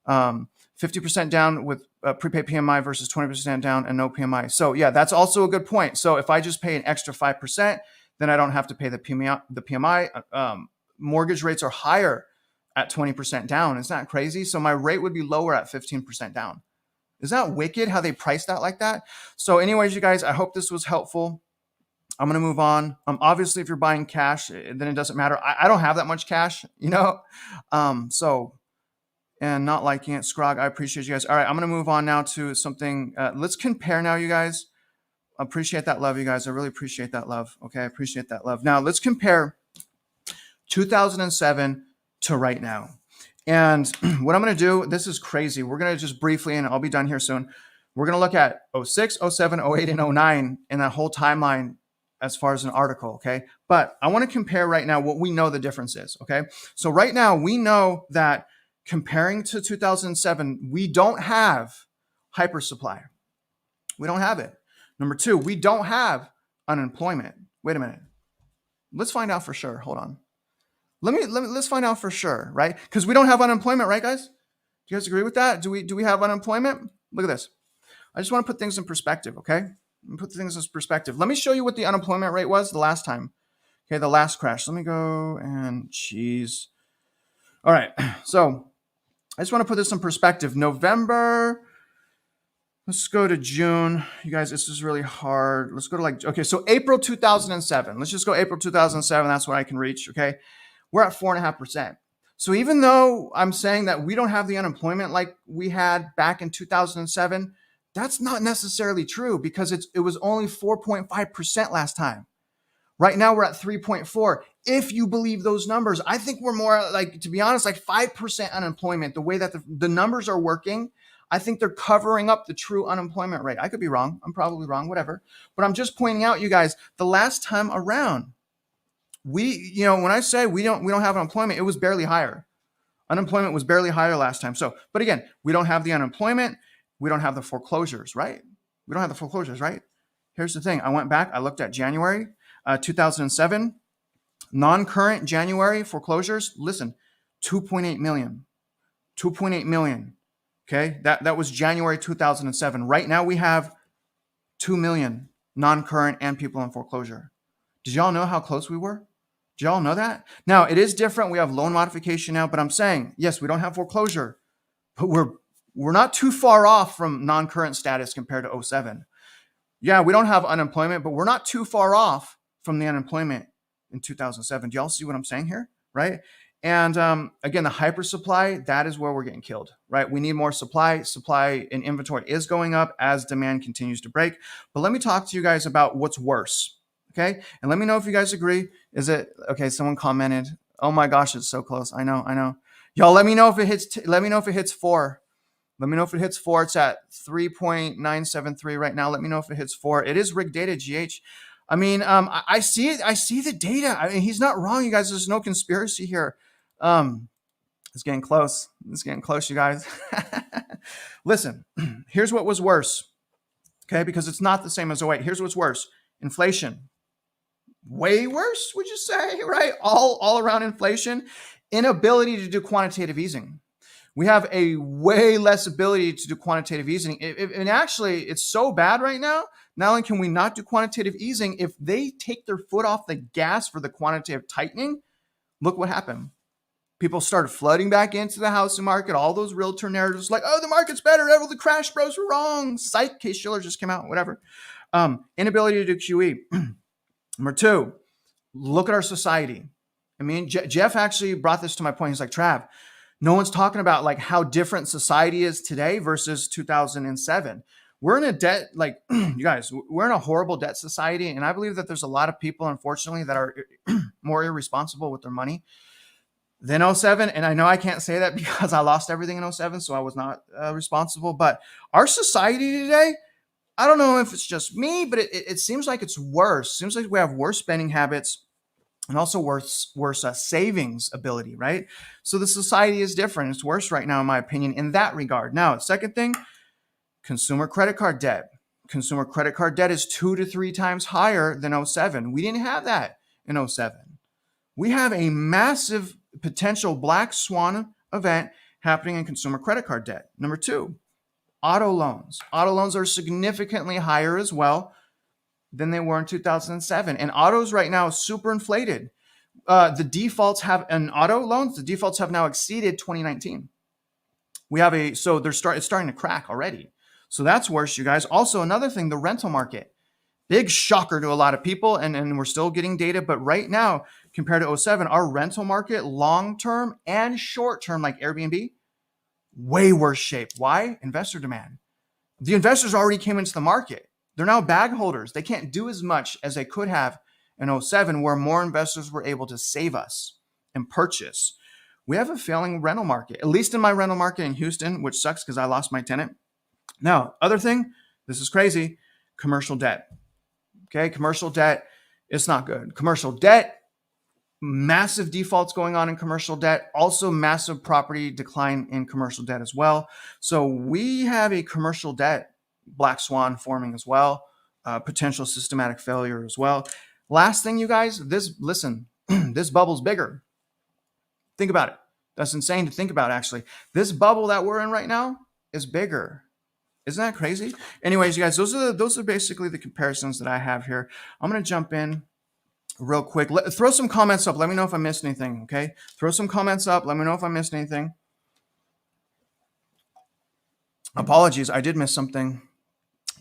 50% down with prepaid PMI versus 20% down and no PMI. So yeah, that's also a good point. So if I just pay an extra 5%, then I don't have to pay the PMI. Mortgage rates are higher at 20% down. Isn't that crazy? So my rate would be lower at 15% down. Isn't that wicked how they priced that like that? So anyways, you guys, I hope this was helpful. I'm going to move on. Obviously, if you're buying cash, then it doesn't matter. I don't have that much cash, and not liking it. Scrog, I appreciate you guys. All right, I'm going to move on now to something. Let's compare now, you guys. I appreciate that love, you guys. I really appreciate that love. Okay, I appreciate that love. Now, let's compare 2007 to right now. And what I'm going to do, this is crazy. We're going to just briefly, and I'll be done here soon. We're going to look at 06, 07, 08, and 09 in that whole timeline as far as an article, okay? But I want to compare right now what we know the difference is, okay? So right now, we know that comparing to 2007, we don't have hyper supply. We don't have it. Number two, we don't have unemployment. Wait a minute. Let's find out for sure. Hold on. Let's find out for sure, right? Because we don't have unemployment, right, guys? Do you guys agree with that? Do we have unemployment? Look at this. I just want to put things in perspective, okay? Put things in perspective. Let me show you what the unemployment rate was the last time. Okay, the last crash. Let me go and geez. All right. So I just want to put this in perspective. November. Let's go to June. You guys, this is really hard. Let's go to okay, so April 2007. Let's just go April 2007. That's what I can reach, okay? We're at 4.5%. So even though I'm saying that we don't have the unemployment like we had back in 2007, that's not necessarily true because it was only 4.5% last time. Right now we're at 3.4. If you believe those numbers, I think we're more to be honest, 5% unemployment. The way that the numbers are working, I think they're covering up the true unemployment rate. I could be wrong. I'm probably wrong, whatever. But I'm just pointing out, you guys, the last time around, when I say we don't have unemployment, it was barely higher. Unemployment was barely higher last time. So, but again, we don't have the unemployment. We don't have the foreclosures, right? We don't have the foreclosures, right? Here's the thing. I went back. I looked at January 2007, non-current January foreclosures. Listen, 2.8 million. 2.8 million. Okay, that was January 2007. Right now we have 2 million non-current and people in foreclosure. Did y'all know how close we were? Did y'all know that? Now it is different. We have loan modification now, but I'm saying, yes, we don't have foreclosure, but we're not too far off from non-current status compared to 07. Yeah, we don't have unemployment, but we're not too far off from the unemployment in 2007. Do y'all see what I'm saying here? Right? And again, the hyper supply, that is where we're getting killed, right? We need more supply. Supply and inventory is going up as demand continues to break. But let me talk to you guys about what's worse, okay? And let me know if you guys agree. Is it, okay, someone commented, oh my gosh, it's so close. I know. Y'all let me know if it hits, let me know if it hits 4. Let me know if it hits 4. It's at 3.973 right now. Let me know if it hits 4. It is rig data, GH. I mean, I see it. I see the data. I mean, he's not wrong, you guys. There's no conspiracy here. It's getting close. It's getting close, you guys. Listen, here's what was worse. Okay, because it's not the same as 08. Here's what's worse. Inflation. Way worse, would you say, right? All around inflation. Inability to do quantitative easing. We have a way less ability to do quantitative easing. And actually, it's so bad right now. Not only can we not do quantitative easing, if they take their foot off the gas for the quantitative tightening, look what happened. People started flooding back into the housing market. All those realtor narratives like, oh, the market's better. Oh, the crash bros were wrong. Psych, Case Shiller just came out, whatever. Inability to do QE. Number 2, look at our society. I mean, Jeff actually brought this to my point. He's like, Trav, no one's talking about how different society is today versus 2007. We're in a debt, you guys, we're in a horrible debt society. And I believe that there's a lot of people, unfortunately, that are more irresponsible with their money than 07. And I know I can't say that because I lost everything in 07, so I was not responsible. But our society today, I don't know if it's just me, but it seems like it's worse. It seems like we have worse spending habits and also worse savings ability, right? So the society is different. It's worse right now, in my opinion, in that regard. Now, second thing, consumer credit card debt. Consumer credit card debt is 2 to 3 times higher than 07. We didn't have that in 07. We have a massive potential black swan event happening in consumer credit card debt. Number 2, auto loans. Auto loans are significantly higher as well than they were in 2007. And autos right now are super inflated. The defaults have the defaults have now exceeded 2019. We have it's starting to crack already. So that's worse, you guys. Also, another thing, the rental market. Big shocker to a lot of people, and we're still getting data, but right now, compared to 07, our rental market, long-term and short-term, like Airbnb, way worse shape. Why? Investor demand. The investors already came into the market. They're now bag holders. They can't do as much as they could have in 07, where more investors were able to save us and purchase. We have a failing rental market, at least in my rental market in Houston, which sucks because I lost my tenant. Now, other thing, this is crazy, commercial debt. Okay, commercial debt, it's not good. Commercial debt, massive defaults going on in commercial debt, also massive property decline in commercial debt as well. So we have a commercial debt black swan forming as well, potential systematic failure as well. Last thing, you guys, this bubble's bigger. Think about it. That's insane to think about, actually. This bubble that we're in right now is bigger. Isn't that crazy? Anyways, you guys, those are basically the comparisons that I have here. I'm going to jump in real quick. Throw some comments up. Let me know if I missed anything, okay? Throw some comments up. Let me know if I missed anything. Apologies, I did miss something.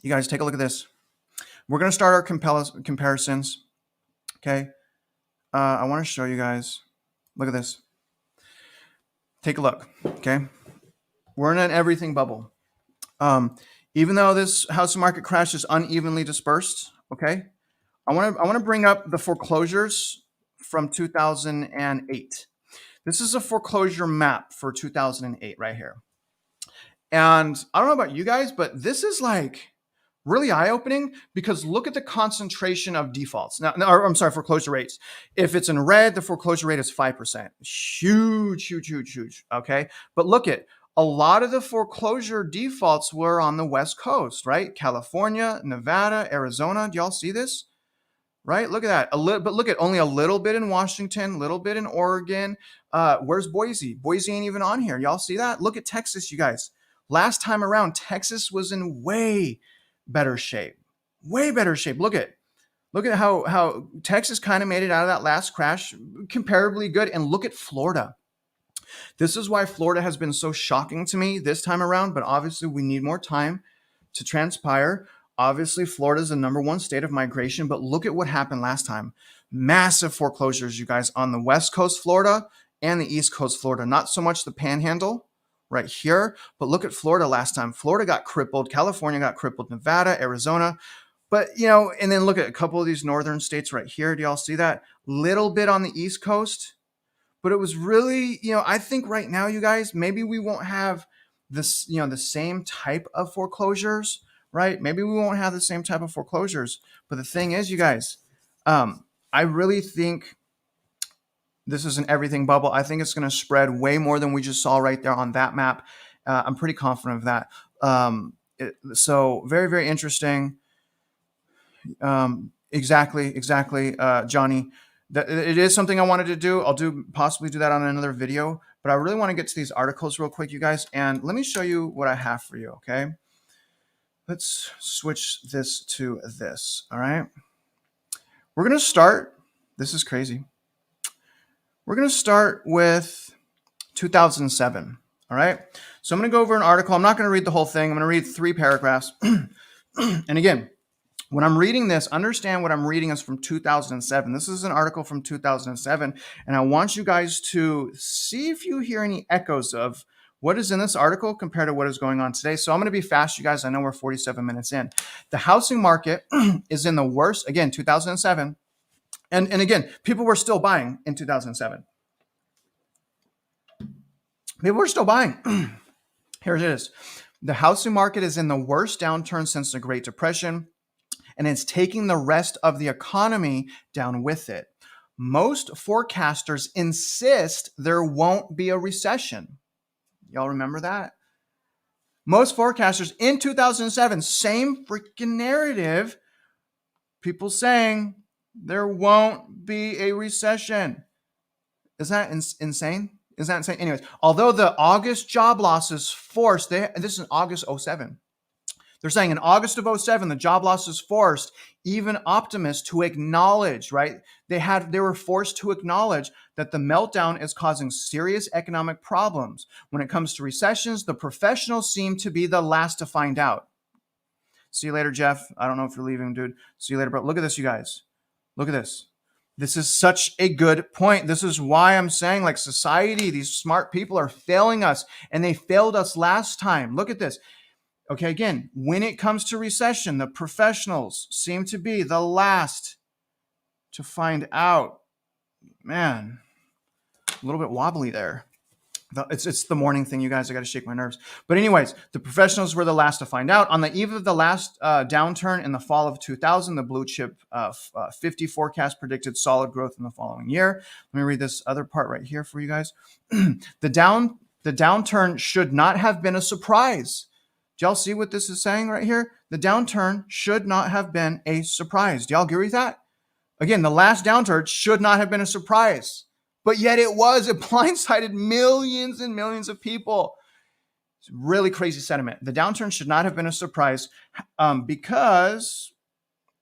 You guys, take a look at this. We're going to start our comparisons, okay? I want to show you guys. Look at this. Take a look, okay? We're in an everything bubble. Even though this house market crash is unevenly dispersed, okay? I want to bring up the foreclosures from 2008. This is a foreclosure map for 2008 right here. And I don't know about you guys, but this is like really eye-opening because look at the concentration of defaults. I'm sorry, foreclosure rates. If it's in red, the foreclosure rate is 5%. Huge, huge, huge, huge, okay? But look at, a lot of the foreclosure defaults were on the West Coast, right? California, Nevada, Arizona. Do y'all see this? Right? Look at that. But look at only a little bit in Washington, a little bit in Oregon. Where's Boise? Boise ain't even on here. Y'all see that? Look at Texas, you guys. Last time around, Texas was in way better shape. Way better shape. Look at how Texas kind of made it out of that last crash comparably good. And look at Florida. This is why Florida has been so shocking to me this time around, but obviously we need more time to transpire. Obviously, Florida is the #1 state of migration, but look at what happened last time. Massive foreclosures, you guys, on the West Coast Florida and the East Coast Florida. Not so much the Panhandle right here, but look at Florida last time. Florida got crippled. California got crippled. Nevada, Arizona. But, and then look at a couple of these northern states right here. Do y'all see that? Little bit on the East Coast. But it was really, I think right now, you guys, maybe we won't have this, the same type of foreclosures, right? Maybe we won't have the same type of foreclosures. But the thing is, you guys, I really think this is an everything bubble. I think it's going to spread way more than we just saw right there on that map. I'm pretty confident of that. So very, very interesting. Exactly, Johnny. That it is something I wanted to do. I'll possibly do that on another video, but I really want to get to these articles real quick, you guys. And let me show you what I have for you, okay? Let's switch this to this, all right? We're going to start, this is crazy. We're going to start with 2007, all right? So I'm going to go over an article. I'm not going to read the whole thing. I'm going to read 3 paragraphs. And again, when I'm reading this, understand what I'm reading is from 2007. This is an article from 2007, and I want you guys to see if you hear any echoes of what is in this article compared to what is going on today. So I'm going to be fast, you guys. I know we're 47 minutes in. The housing market is in the worst, again, 2007. And again, people were still buying in 2007. People were still buying. Here it is. The housing market is in the worst downturn since the Great Depression, and it's taking the rest of the economy down with it. Most forecasters insist there won't be a recession. Y'all remember that? Most forecasters in 2007, same freaking narrative, people saying there won't be a recession. Is that insane? Is that insane? Anyways, although the August job losses forced, this is in August 07. They're saying in August of 07, the job losses forced even optimists to acknowledge, right? They were forced to acknowledge that the meltdown is causing serious economic problems. When it comes to recessions, the professionals seem to be the last to find out. See you later, Jeff. I don't know if you're leaving, dude. See you later, bro. Look at this, you guys. Look at this. This is such a good point. This is why I'm saying, like, society, these smart people are failing us, and they failed us last time. Look at this. Okay, again, when it comes to recession, the professionals seem to be the last to find out. Man, a little bit wobbly there. It's the morning thing, you guys. I got to shake my nerves. But anyways, the professionals were the last to find out. On the eve of the last downturn in the fall of 2000, the Blue Chip 50 forecast predicted solid growth in the following year. Let me read this other part right here for you guys. The downturn should not have been a surprise. Do y'all see what this is saying right here? The downturn should not have been a surprise. Do y'all agree with that? Again, the last downturn should not have been a surprise. but yet it blindsided millions and millions of people. It's really crazy sentiment. The downturn should not have been a surprise because,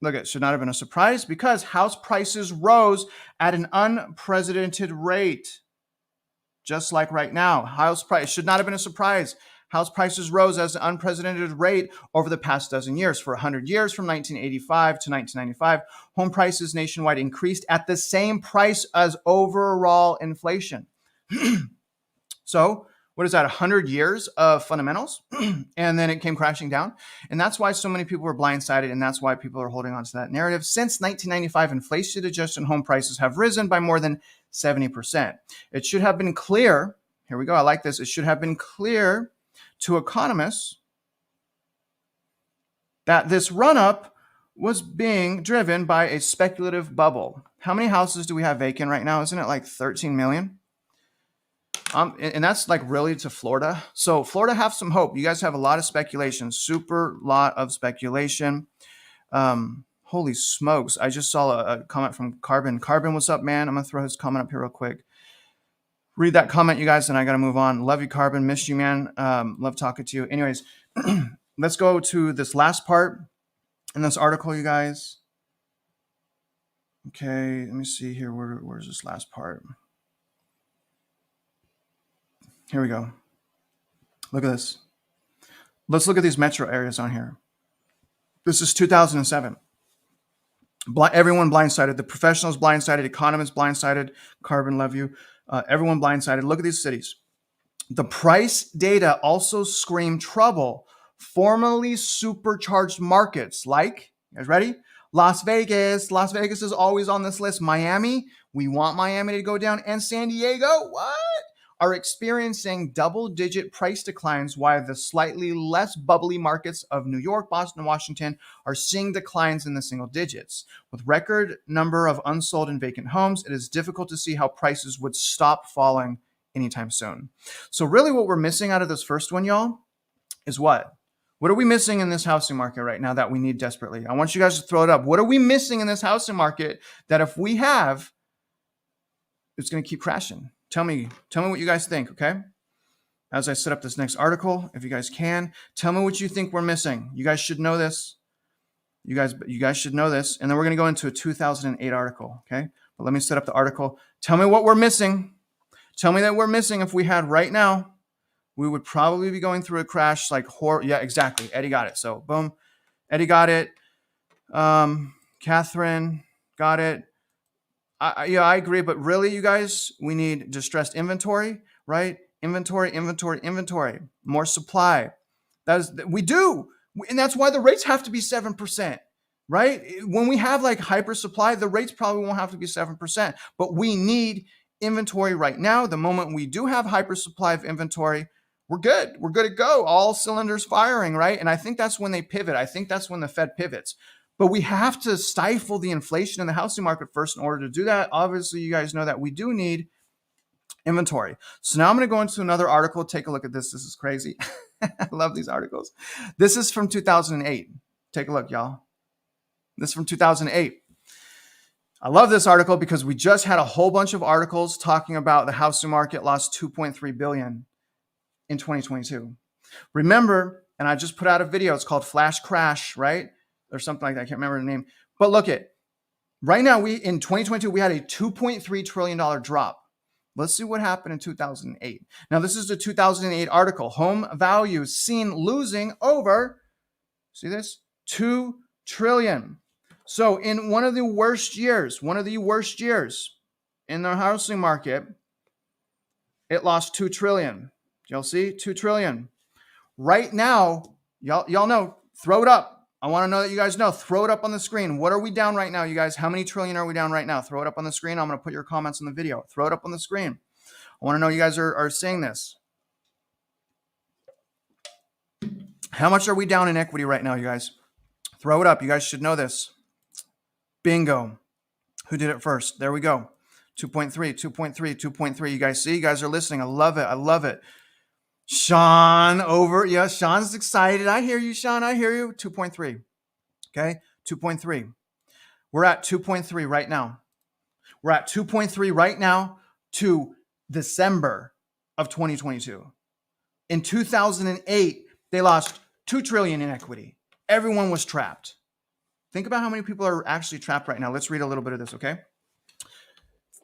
look, it should not have been a surprise because house prices rose at an unprecedented rate. Just like right now, house price should not have been a surprise. House prices rose at an unprecedented rate over the past dozen years. For 100 years, from 1985 to 1995, home prices nationwide increased at the same price as overall inflation. So, what is that, 100 years of fundamentals? And then it came crashing down. And that's why so many people were blindsided, and that's why people are holding on to that narrative. Since 1995, inflation-adjusted home prices have risen by more than 70%. It should have been clear, here we go, I like this, it should have been clear to economists that this run-up was being driven by a speculative bubble. How many houses do we have vacant right now? Isn't it like 13 million? And that's like really to Florida. So Florida have some hope. You guys have a lot of speculation, super lot of speculation. Holy smokes. I just saw a comment from Carbon. Carbon, what's up, man? I'm going to throw his comment up here real quick. Read that comment, you guys, and I got to move on. Love you, Carbon. Miss you, man. Love talking to you. Anyways, let's go to this last part in this article, you guys. Okay, let me see here. Where's this last part? Here we go. Look at this. Let's look at these metro areas on here. This is 2007. Everyone blindsided. The professionals blindsided. Economists blindsided. Carbon, love you. Everyone blindsided. Look at these cities. The price data also scream trouble. Formerly supercharged markets like, you guys ready? Las Vegas. Las Vegas is always on this list. Miami. We want Miami to go down. And San Diego. What? Are experiencing double-digit price declines, while the slightly less bubbly markets of New York, Boston, and Washington are seeing declines in the single digits. With record number of unsold and vacant homes, it is difficult to see how prices would stop falling anytime soon. So really what we're missing out of this first one, y'all, is what? What are we missing in this housing market right now that we need desperately? I want you guys to throw it up. What are we missing in this housing market that if we have, it's going to keep crashing? Tell me what you guys think, okay? As I set up this next article, if you guys can, tell me what you think we're missing. You guys should know this. You guys should know this. And then we're going to go into a 2008 article, okay? But let me set up the article. Tell me what we're missing. Tell me that we're missing. If we had right now, we would probably be going through a crash like horror. Yeah, exactly. Eddie got it. So boom. Eddie got it. Catherine got it. I agree, but really, you guys, we need distressed inventory, right? Inventory, more supply. We do, and that's why the rates have to be 7%, right? When we have like hyper supply, the rates probably won't have to be 7%, but we need inventory right now. The moment we do have hyper supply of inventory, we're good. We're good to go. All cylinders firing, right? And I think that's when they pivot. I think that's when the Fed pivots. But we have to stifle the inflation in the housing market first in order to do that. Obviously, you guys know that we do need inventory. So now I'm going to go into another article. Take a look at this. This is crazy. I love these articles. This is from 2008. Take a look, y'all. This is from 2008. I love this article because we just had a whole bunch of articles talking about the housing market lost $2.3 billion in 2022. Remember, and I just put out a video. It's called Flash Crash, right? Or something like that. I can't remember the name. But look at right now, in 2022, we had a $2.3 trillion drop. Let's see what happened in 2008. Now, this is the 2008 article. Home values seen losing over, see this? $2 trillion. So in one of the worst years in the housing market, it lost $2 trillion. Y'all see? $2 trillion. Right now, y'all know, throw it up. I want to know that you guys know. Throw it up on the screen. What are we down right now, you guys? How many trillion are we down right now? Throw it up on the screen. I'm going to put your comments in the video. Throw it up on the screen. I want to know you guys are seeing this. How much are we down in equity right now, you guys? Throw it up. You guys should know this. Bingo. Who did it first? There we go. 2.3, 2.3, 2.3. You guys see? You guys are listening. I love it. I love it. Sean over. Yeah, Sean's excited. I hear you, Sean. I hear you. 2.3. Okay, 2.3. We're at 2.3 right now. We're at 2.3 right now. to December of 2022. In 2008, they lost 2 trillion in equity. Everyone was trapped. Think about how many people are actually trapped right now. Let's read a little bit of this, okay?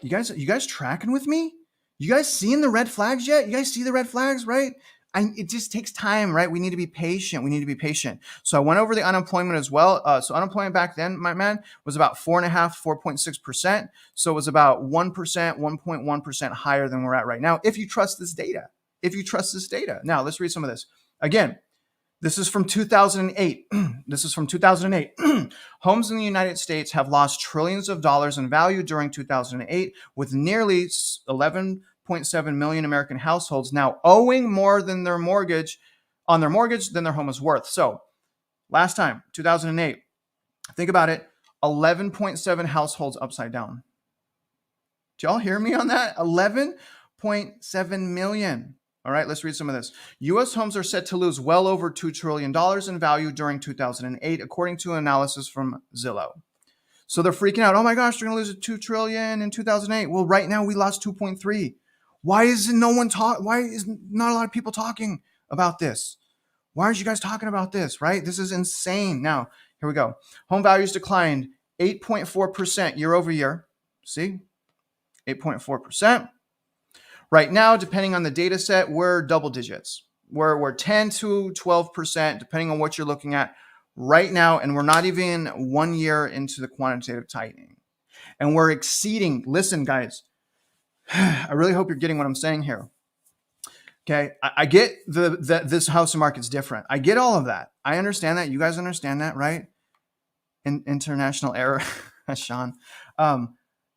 You guys tracking with me? You guys seeing the red flags yet? You guys see the red flags, right? It just takes time, right? We need to be patient. We need to be patient. So I went over the unemployment as well. So unemployment back then, my man, was about 4.5, 4.6%. So it was about 1%, 1.1% higher than we're at right now. If you trust this data, Now let's read some of this. Again, this is from 2008. This is from 2008. Homes in the United States have lost trillions of dollars in value during 2008, with nearly 11.7 million American households now owing more than their mortgage than their home is worth. So last time, 2008, think about it, 11.7 households upside down. Do y'all hear me on that? 11.7 million. All right, let's read some of this. U.S. homes are set to lose well over $2 trillion in value during 2008, according to analysis from Zillow. So they're freaking out. Oh my gosh, they're going to lose $2 trillion in 2008. Well, right now we lost 2.3. Why is not a lot of people talking about this? Why aren't you guys talking about this, right? This is insane. Now, here we go. Home values declined 8.4% year over year. See? 8.4%. Right now, depending on the data set, we're double digits. We're 10 to 12%, depending on what you're looking at right now. And we're not even 1 year into the quantitative tightening. And we're exceeding, listen, guys, I really hope you're getting what I'm saying here. Okay, I get this housing market's different. I get all of that. I understand that. You guys understand that, right? International error, Sean.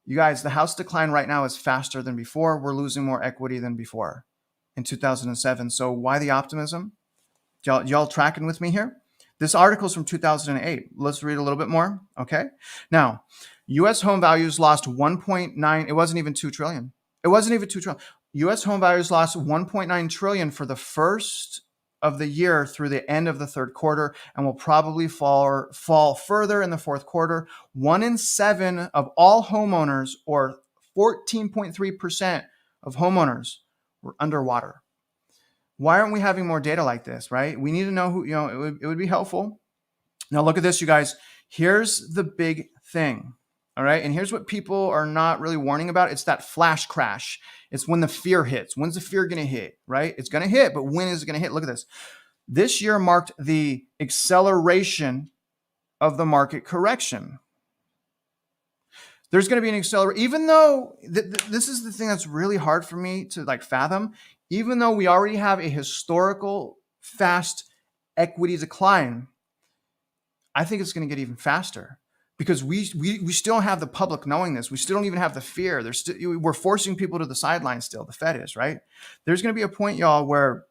You guys, the house decline right now is faster than before. We're losing more equity than before in 2007. So why the optimism? Y'all tracking with me here? This article is from 2008. Let's read a little bit more. Okay. Now, U.S. home values lost 1.9. It wasn't even 2 trillion. It wasn't even 2 trillion. U.S. home values lost 1.9 trillion for the first of the year through the end of the third quarter, and will probably fall further in the fourth quarter. 1 in 7 of all homeowners, or 14.3% of homeowners, were underwater. Why aren't we having more data like this, right? We need to know who, it would be helpful. Now look at this, you guys. Here's the big thing. All right. And here's what people are not really warning about. It's that flash crash. It's when the fear hits. When's the fear going to hit, right? It's going to hit, but when is it going to hit? Look at this. This year marked the acceleration of the market correction. There's going to be an acceleration, even though this is the thing that's really hard for me to fathom. Even though we already have a historical fast equity decline, I think it's going to get even faster. Because we still don't have the public knowing this. We still don't even have the fear. We're forcing people to the sidelines still. The Fed is, right? There's going to be a point, y'all, where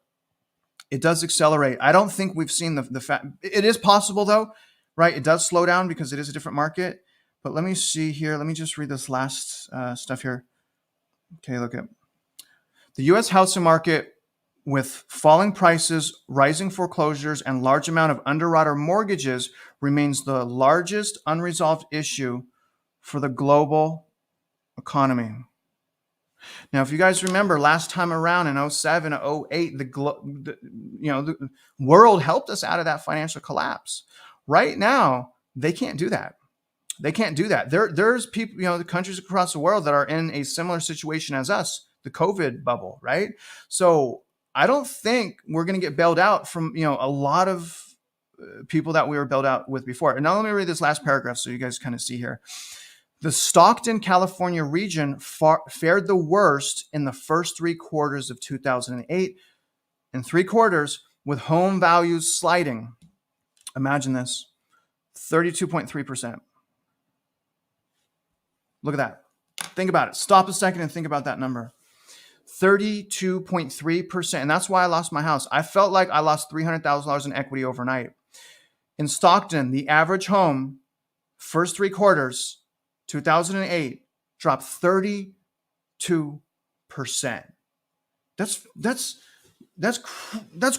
it does accelerate. I don't think we've seen the fact. It is possible, though, right? It does slow down because it is a different market. But let me see here. Let me just read this last stuff here. Okay, look at the U.S. housing market. With falling prices, rising foreclosures, and large amount of underwater mortgages, remains the largest unresolved issue for the global economy. Now, if you guys remember last time around in 07, 08, the world helped us out of that financial collapse. Right now, they can't do that. They can't do that. There's people, the countries across the world that are in a similar situation as us, the COVID bubble, right? So I don't think we're going to get bailed out from, a lot of people that we were bailed out with before. And now let me read this last paragraph so you guys kind of see here. The Stockton, California region fared the worst in the first 3 quarters of 2008, and 3 quarters with home values sliding. Imagine this, 32.3%. Look at that. Think about it. Stop a second and think about that number. 32.3%. And that's why I lost my house. I felt like I lost $300,000 in equity overnight. In Stockton, the average home, first 3 quarters, 2008, dropped 32%. That's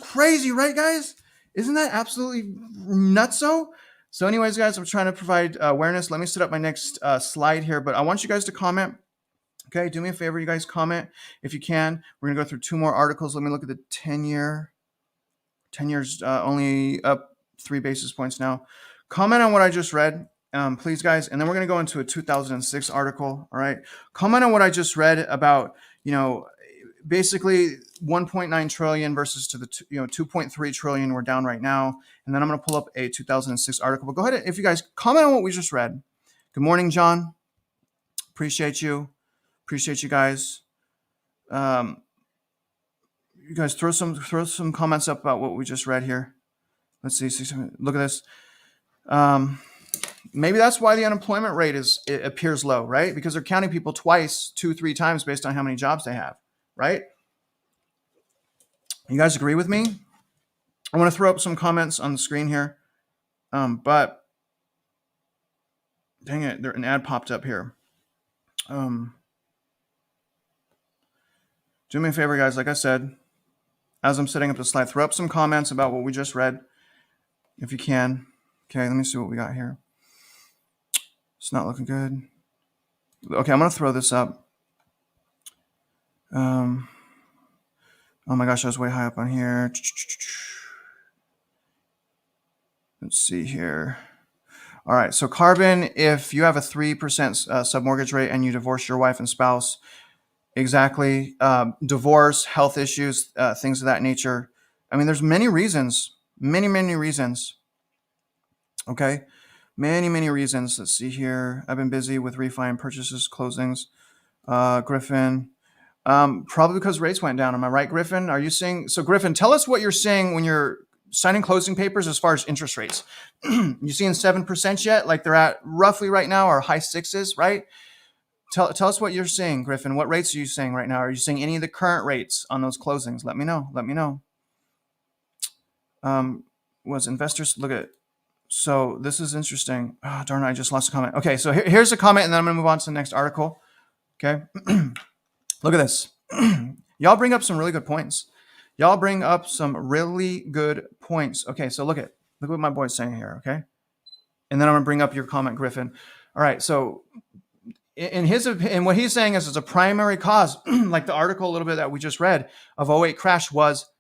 crazy, right, guys? Isn't that absolutely nutso? So anyways, guys, I'm trying to provide awareness. Let me set up my next slide here, but I want you guys to comment. Okay, do me a favor, you guys, comment if you can. We're gonna go through 2 more articles. Let me look at the 10-year. 10 years only up 3 basis points now. Comment on what I just read, please, guys. And then we're going to go into a 2006 article. All right. Comment on what I just read about, basically 1.9 trillion versus to the 2.3 trillion we're down right now. And then I'm going to pull up a 2006 article. But go ahead, if you guys comment on what we just read. Good morning, John. Appreciate you. Appreciate you guys. You guys throw some comments up about what we just read here. Let's see. Look at this. Maybe that's why the unemployment rate it appears low, right? Because they're counting people twice, 2-3 times based on how many jobs they have, right? You guys agree with me? I want to throw up some comments on the screen here, but dang it, an ad popped up here. Do me a favor, guys. Like I said, as I'm setting up the slide, throw up some comments about what we just read, if you can. Okay, let me see what we got here. It's not looking good. Okay, I'm going to throw this up. Oh my gosh, I was way high up on here. Let's see here. All right, so carbon, if you have a 3% submortgage rate and you divorce your wife and spouse, exactly, divorce, health issues, things of that nature. I mean, there's many reasons, many reasons. Okay, many reasons. Let's see here. I've been busy with refi and purchases, closings. Griffin, probably because rates went down. Am I right, Griffin? Are you seeing? So Griffin, tell us what you're seeing when you're signing closing papers as far as interest rates. You seeing 7% yet? Like they're at roughly right now, or high 6s, right? Tell us what you're seeing, Griffin. What rates are you seeing right now? Are you seeing any of the current rates on those closings? Let me know. Let me know. Was investors look at? So this is interesting. Oh, darn it, I just lost a comment. Okay, so here's a comment, and then I'm going to move on to the next article. Okay, look at this. Y'all bring up some really good points. Y'all bring up some really good points. Okay, so look what my boy's saying here. Okay, and then I'm going to bring up your comment, Griffin. All right, so in what he's saying is a primary cause, like the article a little bit that we just read of 08 crash was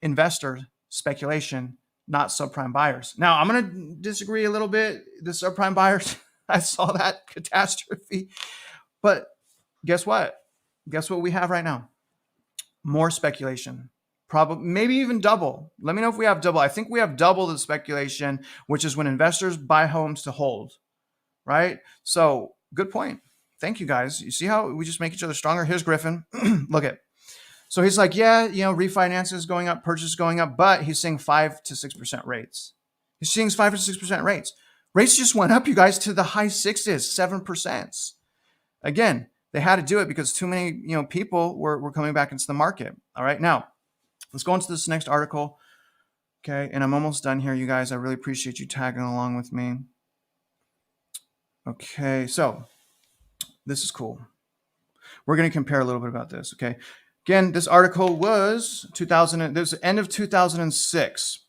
investor speculation, not subprime buyers. Now, I'm going to disagree a little bit. The subprime buyers, I saw that catastrophe. But guess what? Guess what we have right now? More speculation. Probably, maybe even double. Let me know if we have double. I think we have double the speculation, which is when investors buy homes to hold, right? So, good point. Thank you, guys. You see how we just make each other stronger? Here's Griffin. Look at. So he's like, yeah, refinance is going up, purchase is going up, but he's seeing 5 to 6% rates. He's seeing 5 to 6% rates. Rates just went up, you guys, to the high 6s, 7%. Again, they had to do it because too many, people were coming back into the market. All right, now let's go into this next article. Okay, and I'm almost done here, you guys. I really appreciate you tagging along with me. Okay, so this is cool. We're going to compare a little bit about this. Okay. Again, this article was end of 2006.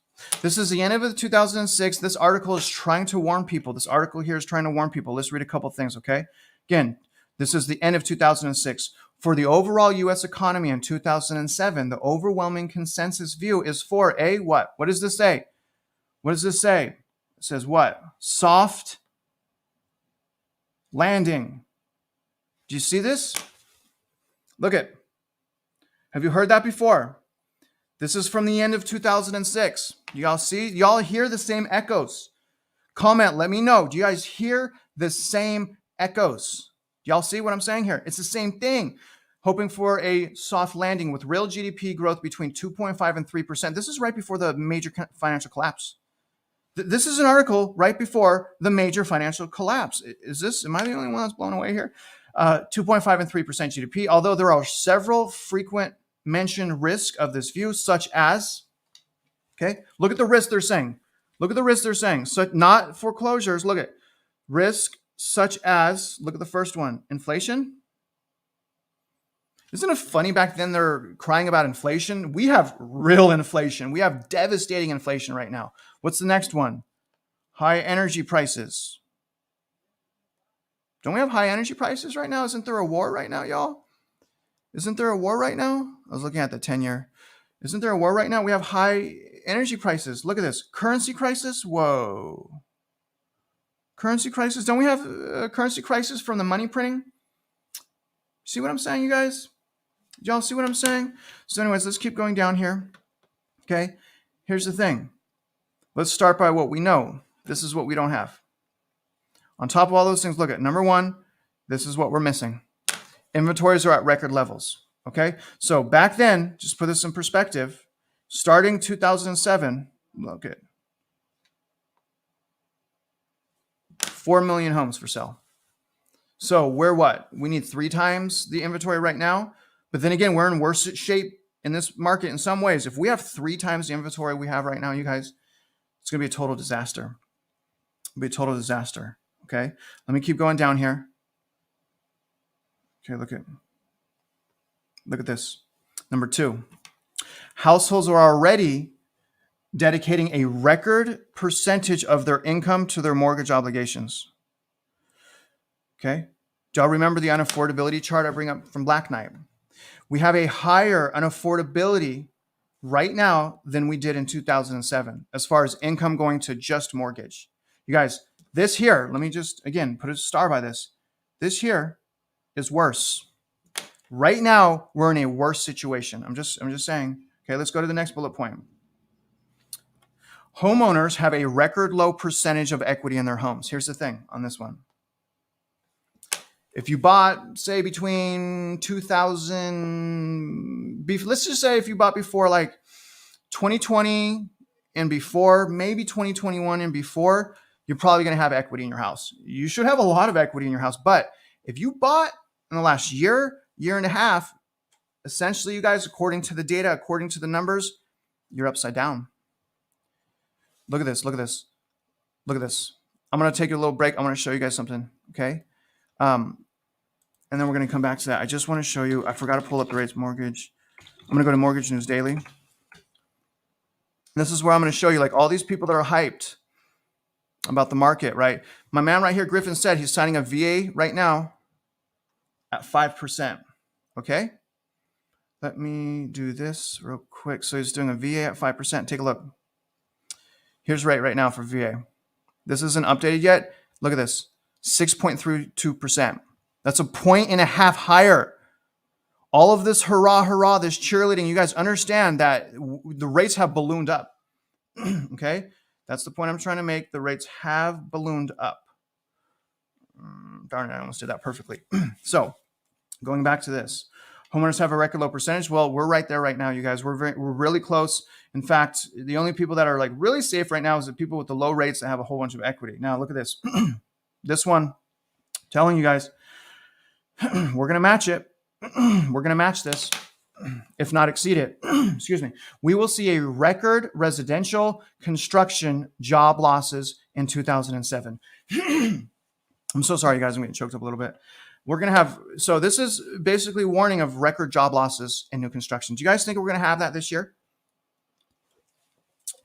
This is the end of 2006. This article is trying to warn people. This article here is trying to warn people. Let's read a couple things, okay? Again, this is the end of 2006. For the overall U.S. economy in 2007, the overwhelming consensus view is for a what? What does this say? What does this say? It says what? Soft landing. Do you see this? Look at. Have you heard that before? This is from the end of 2006. Do y'all see? Y'all hear the same echoes? Comment, let me know. Do you guys hear the same echoes? Do y'all see what I'm saying here? It's the same thing. Hoping for a soft landing with real GDP growth between 2.5 and 3%. This is right before the major financial collapse. This is an article right before the major financial collapse. Am I the only one that's blown away here? 2.5 and 3% GDP, although there are several frequent mentioned risks of this view, such as, okay, look at the risk they're saying. Look at the risk they're saying. So not foreclosures, look at risk such as, look at the first one, inflation. Isn't it funny back then they're crying about inflation? We have real inflation. We have devastating inflation right now. What's the next one? High energy prices. Don't we have high energy prices right now? Isn't there a war right now, y'all? Isn't there a war right now? I was looking at the 10-year. Isn't there a war right now? We have high energy prices. Look at this. Currency crisis? Whoa. Currency crisis? Don't we have a currency crisis from the money printing? See what I'm saying, you guys? Y'all see what I'm saying? So anyways, let's keep going down here. Okay. Here's the thing. Let's start by what we know. This is what we don't have. On top of all those things, look at number one, this is what we're missing. Inventories are at record levels. Okay. So back then, just put this in perspective, starting 2007, look at 4 million homes for sale. So we're what? We need 3 times the inventory right now. But then again, we're in worse shape in this market in some ways. If we have 3 times the inventory we have right now, you guys, it's going to be a total disaster. It'll be a total disaster. Okay. Let me keep going down here. Okay. Look at this. Number 2, households are already dedicating a record percentage of their income to their mortgage obligations. Okay. Do y'all remember the unaffordability chart I bring up from Black Knight? We have a higher unaffordability right now than we did in 2007 as far as income going to just mortgage. You guys, this here, let me just, again, put a star by this. This here is worse. Right now, we're in a worse situation. I'm just saying. Okay, let's go to the next bullet point. Homeowners have a record low percentage of equity in their homes. Here's the thing on this one. If you bought, say, between 2000, let's just say if you bought before like 2020 and before, maybe 2021 and before, you're probably going to have equity in your house. You should have a lot of equity in your house. But if you bought in the last year and a half, essentially, you guys, according to the data, according to the numbers, you're upside down. Look at this. Look at this. Look at this. I'm going to take a little break. I want to show you guys something. Okay. And then we're going to come back to that. I just want to show you, I forgot to pull up the rates mortgage. I'm going to go to Mortgage News Daily. This is where I'm going to show you like all these people that are hyped about the market, right? My man right here, Griffin, said he's signing a VA right now at 5%. Okay. Let me do this real quick. So he's doing a VA at 5%. Take a look. Here's rate right now for VA. This isn't updated yet. Look at this, 6.32%. That's a 1.5 higher. All of this hurrah, hurrah, this cheerleading, you guys understand that the rates have ballooned up. Okay? That's the point I'm trying to make. The rates have ballooned up. Darn it, I almost did that perfectly. So, going back to this. Homeowners have a record low percentage. Well, we're right there right now, you guys. We're really close. In fact, the only people that are like really safe right now is the people with the low rates that have a whole bunch of equity. Now, look at this. This one, telling you guys, we're going to match it. We're going to match this, if not exceed it. Excuse me. We will see a record residential construction job losses in 2007. I'm so sorry, you guys. I'm getting choked up a little bit. We're going to have, so this is basically warning of record job losses in new construction. Do you guys think we're going to have that this year?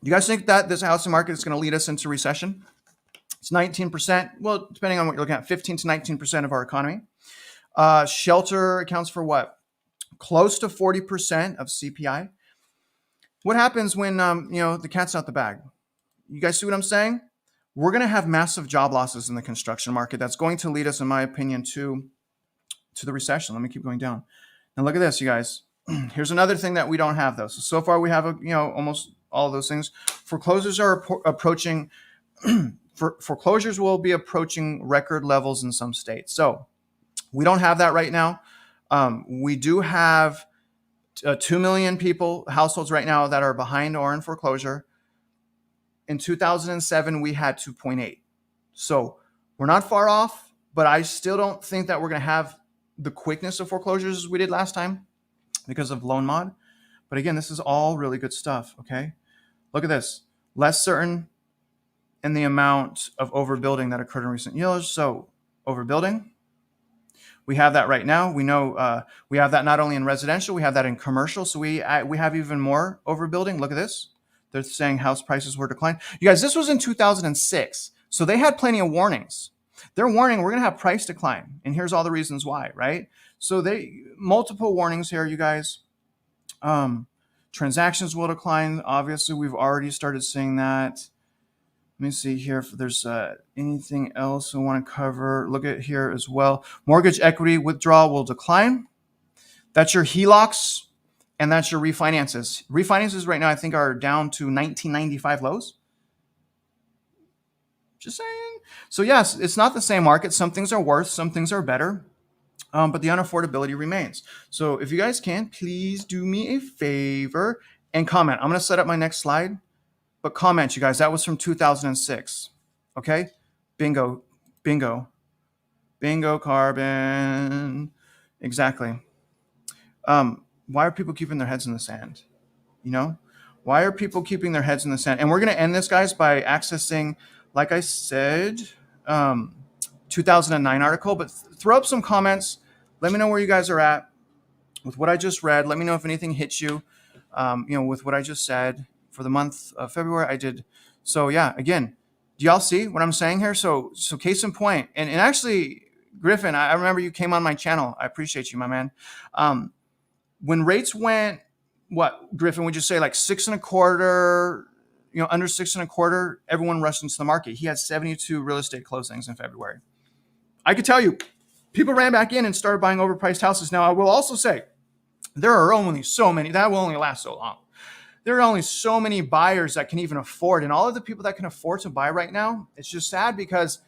Do you guys think that this housing market is going to lead us into recession? It's 19%. Well, depending on what you're looking at, 15 to 19% of our economy. Shelter accounts for what? Close to 40% of CPI. What happens when, the cat's out the bag? You guys see what I'm saying? We're going to have massive job losses in the construction market. That's going to lead us, in my opinion, to the recession. Let me keep going down. Now look at this, you guys. Here's another thing that we don't have, though. So far we have, almost all of those things. Foreclosures are approaching. Foreclosures will be approaching record levels in some states. So we don't have that right now. We do have 2 million households right now that are behind or in foreclosure. In 2007, we had 2.8. So we're not far off, but I still don't think that we're going to have the quickness of foreclosures as we did last time because of loan mod. But again, this is all really good stuff, okay? Look at this. Less certain in the amount of overbuilding that occurred in recent years. So overbuilding, we have that right now. We know we have that not only in residential, we have that in commercial. So we have even more overbuilding. Look at this. They're saying house prices were declining. You guys, this was in 2006. So they had plenty of warnings. They're warning we're going to have price decline. And here's all the reasons why, right? So multiple warnings here, you guys. Transactions will decline. Obviously, we've already started seeing that. Let me see here if there's anything else I want to cover. Look at here as well. Mortgage equity withdrawal will decline. That's your HELOCs and that's your refinances. Refinances right now, I think, are down to 1995 lows. Just saying. So yes, it's not the same market. Some things are worse, some things are better. But the unaffordability remains. So if you guys can, please do me a favor and comment. I'm going to set up my next slide, but comment, you guys. That was from 2006. Okay? Bingo, bingo, bingo, carbon. Exactly. Why are people keeping their heads in the sand? You know? Why are people keeping their heads in the sand? And we're going to end this, guys, by accessing, like I said, 2009 article, but throw up some comments. Let me know where you guys are at with what I just read. Let me know if anything hits you, with what I just said. For the month of February, I did. So yeah, again, do y'all see what I'm saying here? So case in point, and actually, Griffin, I remember you came on my channel. I appreciate you, my man. When rates went, what, Griffin, would you say like 6.25, under 6.25, everyone rushed into the market. He had 72 real estate closings in February. I could tell you, people ran back in and started buying overpriced houses. Now, I will also say, there are only so many, that will only last so long. There are only so many buyers that can even afford. And all of the people that can afford to buy right now, it's just sad because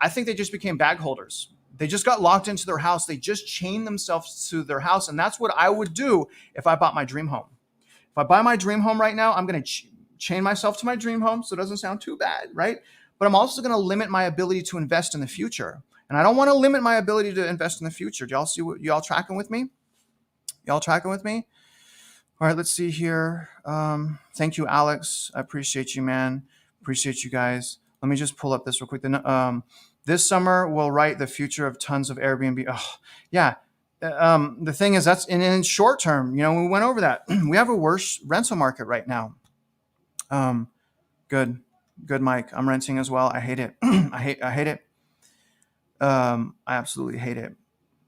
I think they just became bag holders. They just got locked into their house. They just chained themselves to their house. And that's what I would do if I bought my dream home. If I buy my dream home right now, I'm going to chain myself to my dream home so it doesn't sound too bad, right? But I'm also going to limit my ability to invest in the future. And I don't want to limit my ability to invest in the future. Do y'all see what y'all tracking with me? Y'all tracking with me? All right, let's see here. Thank you, Alex. I appreciate you, man. Appreciate you guys. Let me just pull up this real quick. This summer, we'll write the future of tons of Airbnb. Oh, yeah. The thing is, that's in short term. We went over that. We have a worse rental market right now. Good, Mike. I'm renting as well. I hate it. I hate it. I absolutely hate it.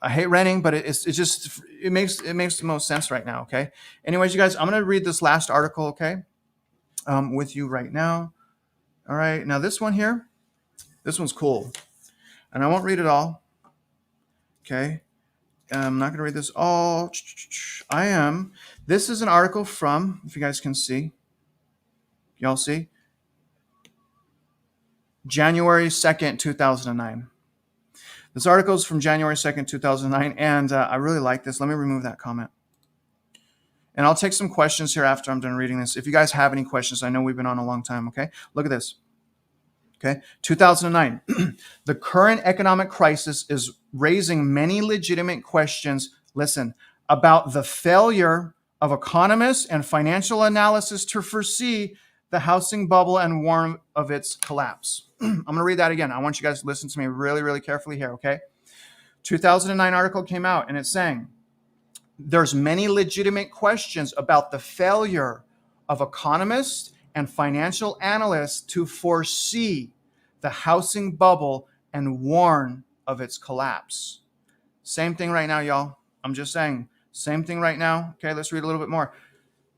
I hate renting, but it makes the most sense right now. Okay. Anyways, you guys, I'm gonna read this last article. Okay, with you right now. All right. Now this one here, this one's cool, and I won't read it all. Okay. I'm not gonna read this all. I am. This is an article from, if you guys can see, y'all see, January 2nd, 2009. This article is from January 2nd, 2009, and I really like this. Let me remove that comment. And I'll take some questions here after I'm done reading this. If you guys have any questions, I know we've been on a long time, okay? Look at this. Okay, 2009. The current economic crisis is raising many legitimate questions, listen, about the failure of economists and financial analysis to foresee the housing bubble and warn of its collapse. I'm going to read that again. I want you guys to listen to me really, really carefully here, okay? 2009 article came out and it's saying, there's many legitimate questions about the failure of economists and financial analysts to foresee the housing bubble and warn of its collapse. Same thing right now, y'all. I'm just saying, same thing right now. Okay, let's read a little bit more.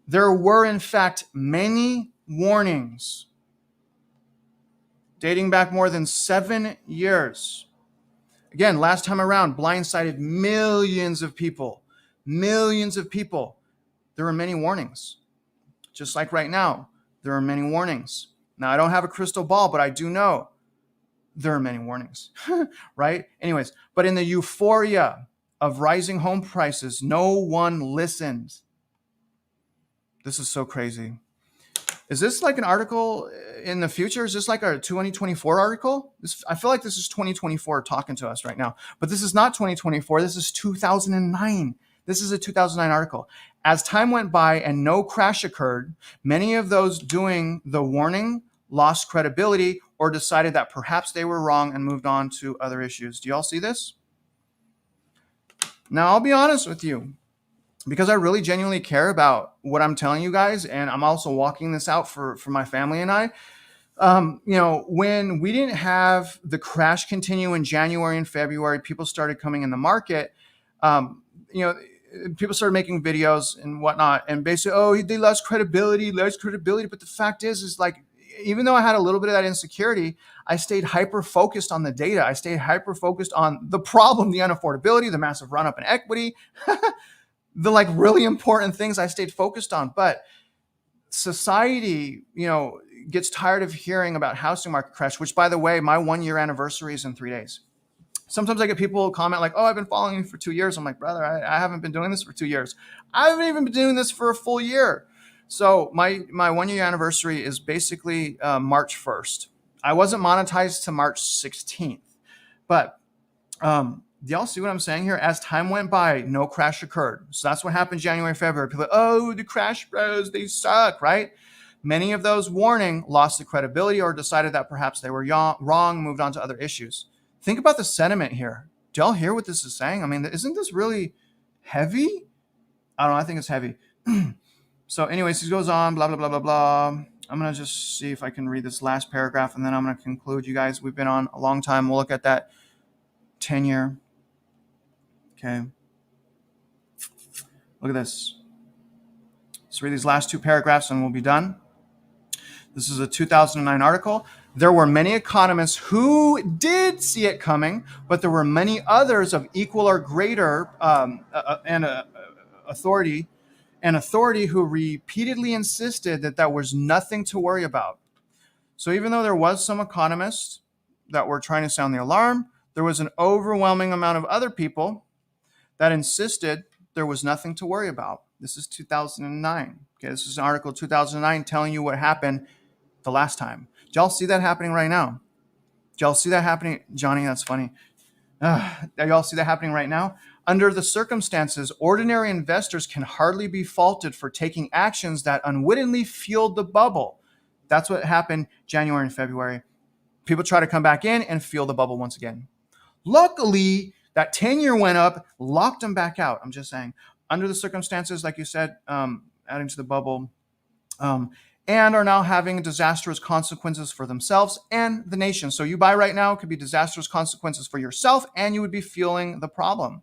There were, in fact, many warnings dating back more than 7 years. Again, last time around, blindsided millions of people. Millions of people. There were many warnings. Just like right now, there are many warnings. Now, I don't have a crystal ball, but I do know there are many warnings, right? Anyways, but in the euphoria of rising home prices, no one listened. This is so crazy. Is this like an article in the future? Is this like a 2024 article? I feel like this is 2024 talking to us right now, but this is not 2024. This is 2009. This is a 2009 article. As time went by and no crash occurred, many of those doing the warning lost credibility or decided that perhaps they were wrong and moved on to other issues. Do y'all see this? Now, I'll be honest with you, because I really genuinely care about what I'm telling you guys, and I'm also walking this out for my family and I. When we didn't have the crash continue in January and February, people started coming in the market. Um, you know, People started making videos and whatnot, and basically, oh, they lost credibility. But the fact is like, even though I had a little bit of that insecurity, I stayed hyper focused on the data. I stayed hyper focused on the problem, the unaffordability, the massive run up in equity, the like really important things I stayed focused on. But society, gets tired of hearing about housing market crash, which, by the way, my 1 year anniversary is in 3 days. Sometimes I get people comment like, oh, I've been following you for 2 years. I'm like, brother, I haven't been doing this for 2 years. I haven't even been doing this for a full year. So my 1 year anniversary is basically March 1st. I wasn't monetized to March 16th, but do y'all see what I'm saying here? As time went by, no crash occurred. So that's what happened January, February. People are like, oh, the crash bros, they suck, right? Many of those warning lost the credibility or decided that perhaps they were wrong, moved on to other issues. Think about the sentiment here. Do y'all hear what this is saying? I mean, isn't this really heavy? I don't know. I think it's heavy. So anyways, he goes on, blah, blah, blah, blah, blah. I'm going to just see if I can read this last paragraph, and then I'm going to conclude. You guys, we've been on a long time. We'll look at that 10-year. Okay. Look at this. Let's read these last two paragraphs and we'll be done. This is a 2009 article. There were many economists who did see it coming, but there were many others of equal or greater authority who repeatedly insisted that there was nothing to worry about. So even though there was some economists that were trying to sound the alarm, there was an overwhelming amount of other people that insisted there was nothing to worry about. This is 2009. Okay, this is an article 2009 telling you what happened the last time. Do y'all see that happening right now? Do y'all see that happening? Johnny, that's funny. Do y'all see that happening right now? Under the circumstances, ordinary investors can hardly be faulted for taking actions that unwittingly fueled the bubble. That's what happened January and February. People try to come back in and fuel the bubble once again. Luckily, that 10-year went up, locked them back out. I'm just saying, under the circumstances, like you said, adding to the bubble, and are now having disastrous consequences for themselves and the nation. So you buy right now, it could be disastrous consequences for yourself, and you would be fueling the problem.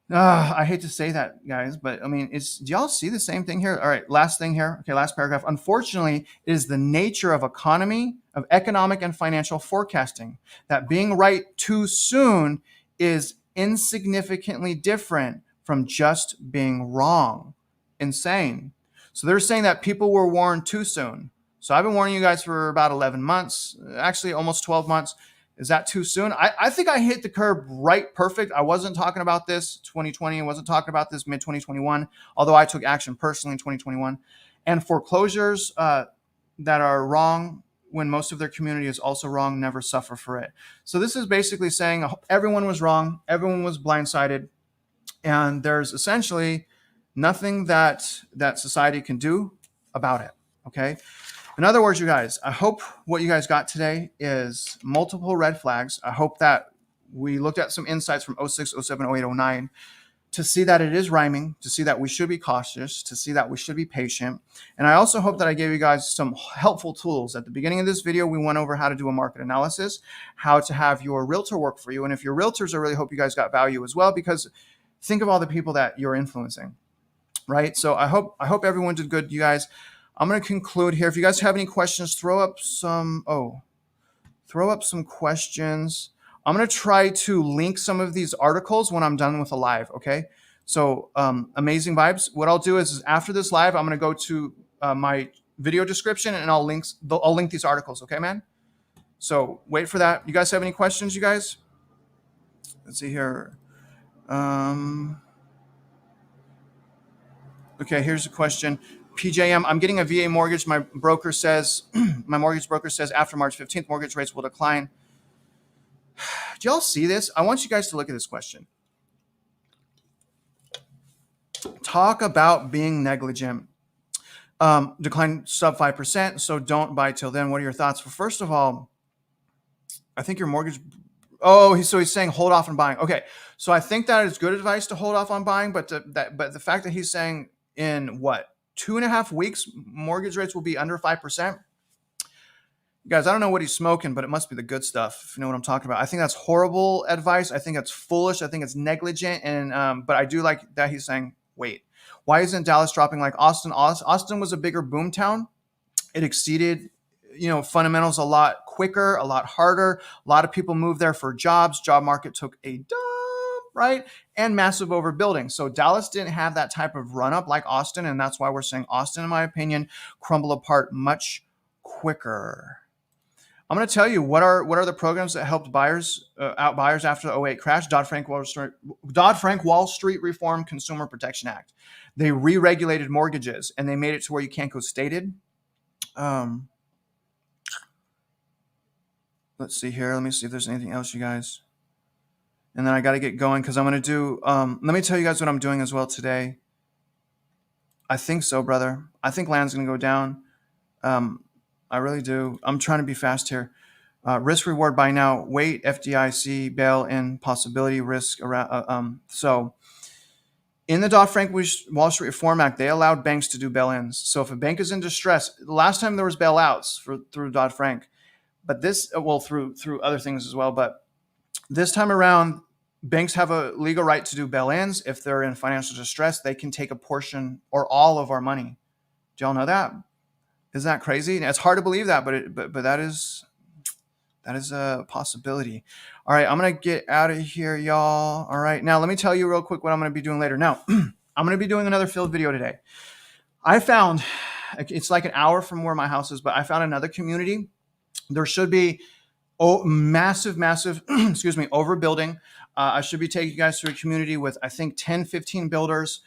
I hate to say that, guys, but I mean, do y'all see the same thing here? All right, last thing here. Okay, last paragraph. Unfortunately, it is the nature of economic and financial forecasting that being right too soon is insignificantly different from just being wrong. Insane. So they're saying that people were warned too soon. So I've been warning you guys for about 11 months, actually almost 12 months. Is that too soon? I think I hit the curve right perfect. I wasn't talking about this 2020. I wasn't talking about this mid-2021, although I took action personally in 2021. And foreclosures that are wrong when most of their community is also wrong never suffer for it. So this is basically saying everyone was wrong, everyone was blindsided, and there's essentially nothing that society can do about it, okay? In other words, you guys, I hope what you guys got today is multiple red flags. I hope that we looked at some insights from 06, 07, 08, 09 to see that it is rhyming, to see that we should be cautious, to see that we should be patient. And I also hope that I gave you guys some helpful tools. At the beginning of this video, we went over how to do a market analysis, how to have your realtor work for you. And if your realtors, I really hope you guys got value as well, because think of all the people that you're influencing, right? So I hope everyone did good, you guys. I'm going to conclude here. If you guys have any questions, throw up some questions. I'm going to try to link some of these articles when I'm done with the live, okay? So amazing vibes. What I'll do is after this live, I'm going to go to my video description and I'll link these articles, okay, man? So wait for that. You guys have any questions, you guys? Let's see here. Okay, here's a question. PJM, I'm getting a VA mortgage. My mortgage broker says after March 15th, mortgage rates will decline. Do y'all see this? I want you guys to look at this question. Talk about being negligent. Decline sub 5%, so don't buy till then. What are your thoughts? Well, first of all, I think your mortgage... so he's saying hold off on buying. Okay, so I think that is good advice to hold off on buying, but the fact that he's saying in 2.5 weeks, mortgage rates will be under 5%. You guys, I don't know what he's smoking, but it must be the good stuff, if you know what I'm talking about. I think that's horrible advice. I think it's foolish. I think it's negligent. And but I do like that he's saying, wait, why isn't Dallas dropping like Austin? Austin was a bigger boom town. It exceeded, fundamentals a lot quicker, a lot harder. A lot of people moved there for jobs. Job market took a dump, right? And massive overbuilding. So Dallas didn't have that type of run up like Austin. And that's why we're saying Austin, in my opinion, crumble apart much quicker. I'm going to tell you what are the programs that helped out buyers after the '08 crash. Dodd-Frank Wall Street Reform Consumer Protection Act. They re-regulated mortgages and they made it to where you can't go stated. Let's see here. Let me see if there's anything else, you guys. And then I got to get going because I'm going to do. Let me tell you guys what I'm doing as well today. I think so, brother. I think land's going to go down. I really do. I'm trying to be fast here. Risk reward buy now. Wait, FDIC bail in possibility risk around. So in the Dodd-Frank Wall Street Reform Act, they allowed banks to do bail-ins. So if a bank is in distress, the last time there was bailouts through Dodd-Frank, but this, through other things as well. But this time around, banks have a legal right to do bail-ins. If they're in financial distress, they can take a portion or all of our money. Do y'all know that? Isn't that crazy? It's hard to believe that, but that is a possibility. All right, I'm gonna get out of here, y'all. All right, now let me tell you real quick what I'm gonna be doing later. Now, I'm gonna be doing another field video today. I found it's like an hour from where my house is, but I found another community. There should be massive, excuse me, overbuilding. I should be taking you guys through a community with, I think, 10, 15 builders.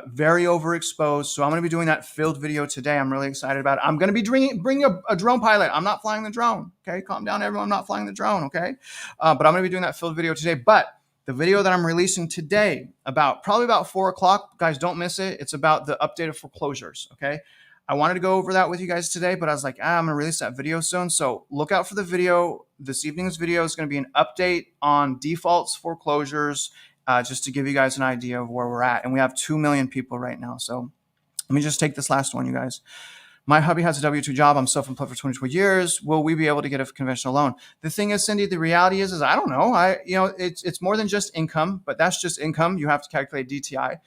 Very overexposed. So I'm going to be doing that field video today. I'm really excited about it. I'm going to be bringing a drone pilot. I'm not flying the drone. Okay. Calm down, everyone. I'm not flying the drone. Okay. But I'm going to be doing that field video today. But the video that I'm releasing today probably about 4 o'clock, guys, don't miss it. It's about the updated foreclosures. Okay. I wanted to go over that with you guys today, but I was like, I'm going to release that video soon. So look out for the video. This evening's video is going to be an update on defaults, foreclosures, just to give you guys an idea of where we're at. And we have 2 million people right now. So let me just take this last one, you guys. My hubby has a W-2 job. I'm self-employed for 22 years. Will we be able to get a conventional loan? The thing is, Cindy, the reality is I don't know. It's more than just income, but that's just income. You have to calculate DTI.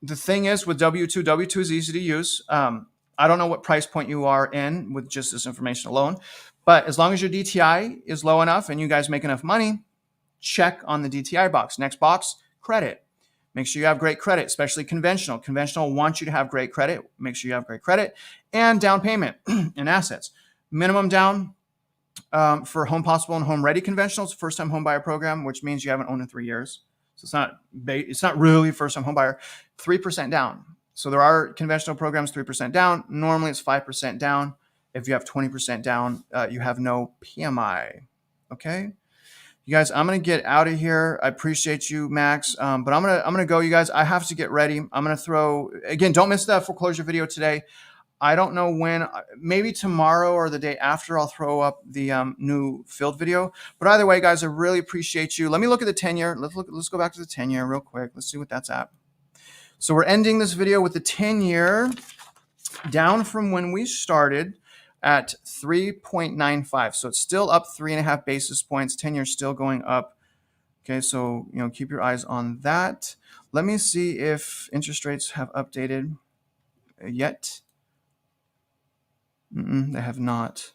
The thing is with W-2 is easy to use. I don't know what price point you are in with just this information alone, but as long as your DTI is low enough and you guys make enough money, check on the DTI box. Next box, credit. Make sure you have great credit, especially conventional. Conventional wants you to have great credit. Make sure you have great credit and down payment and assets. Minimum down for Home Possible and Home Ready conventionals, first-time home buyer program, which means you haven't owned in 3 years. So it's not really first-time home buyer. 3% down. So there are conventional programs 3% down. Normally it's 5% down. If you have 20% down, you have no PMI. Okay. You guys, I'm gonna get out of here. I appreciate you, Max. But I'm gonna go, you guys. I have to get ready. I'm gonna throw again. Don't miss that foreclosure video today. I don't know when. Maybe tomorrow or the day after. I'll throw up the new field video. But either way, guys, I really appreciate you. Let me look at the 10-year. Let's go back to the 10-year real quick. Let's see what that's at. So we're ending this video with the 10-year down from when we started at 3.95. So it's still up 3.5 basis points. 10-year still going up. Okay, so keep your eyes on that. Let me see if interest rates have updated yet. They have not.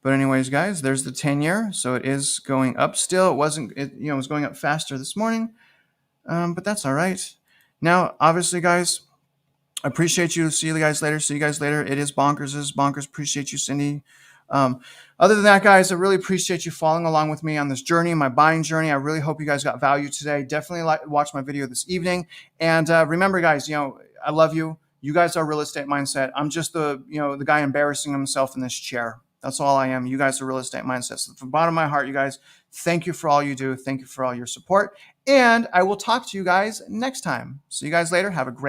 But anyways, guys, there's the 10-year. So it is going up still. It wasn't. It was going up faster this morning, but that's all right. Now, obviously, guys, I appreciate you. See you guys later. See you guys later. It is bonkers. It is bonkers. Appreciate you, Cindy. Other than that, guys, I really appreciate you following along with me on this journey, my buying journey. I really hope you guys got value today. Definitely watch my video this evening. And remember, guys, I love you. You guys are Real Estate Mindset. I'm just the guy embarrassing himself in this chair. That's all I am. You guys are Real Estate Mindset. So from the bottom of my heart, you guys, thank you for all you do. Thank you for all your support. And I will talk to you guys next time. See you guys later. Have a great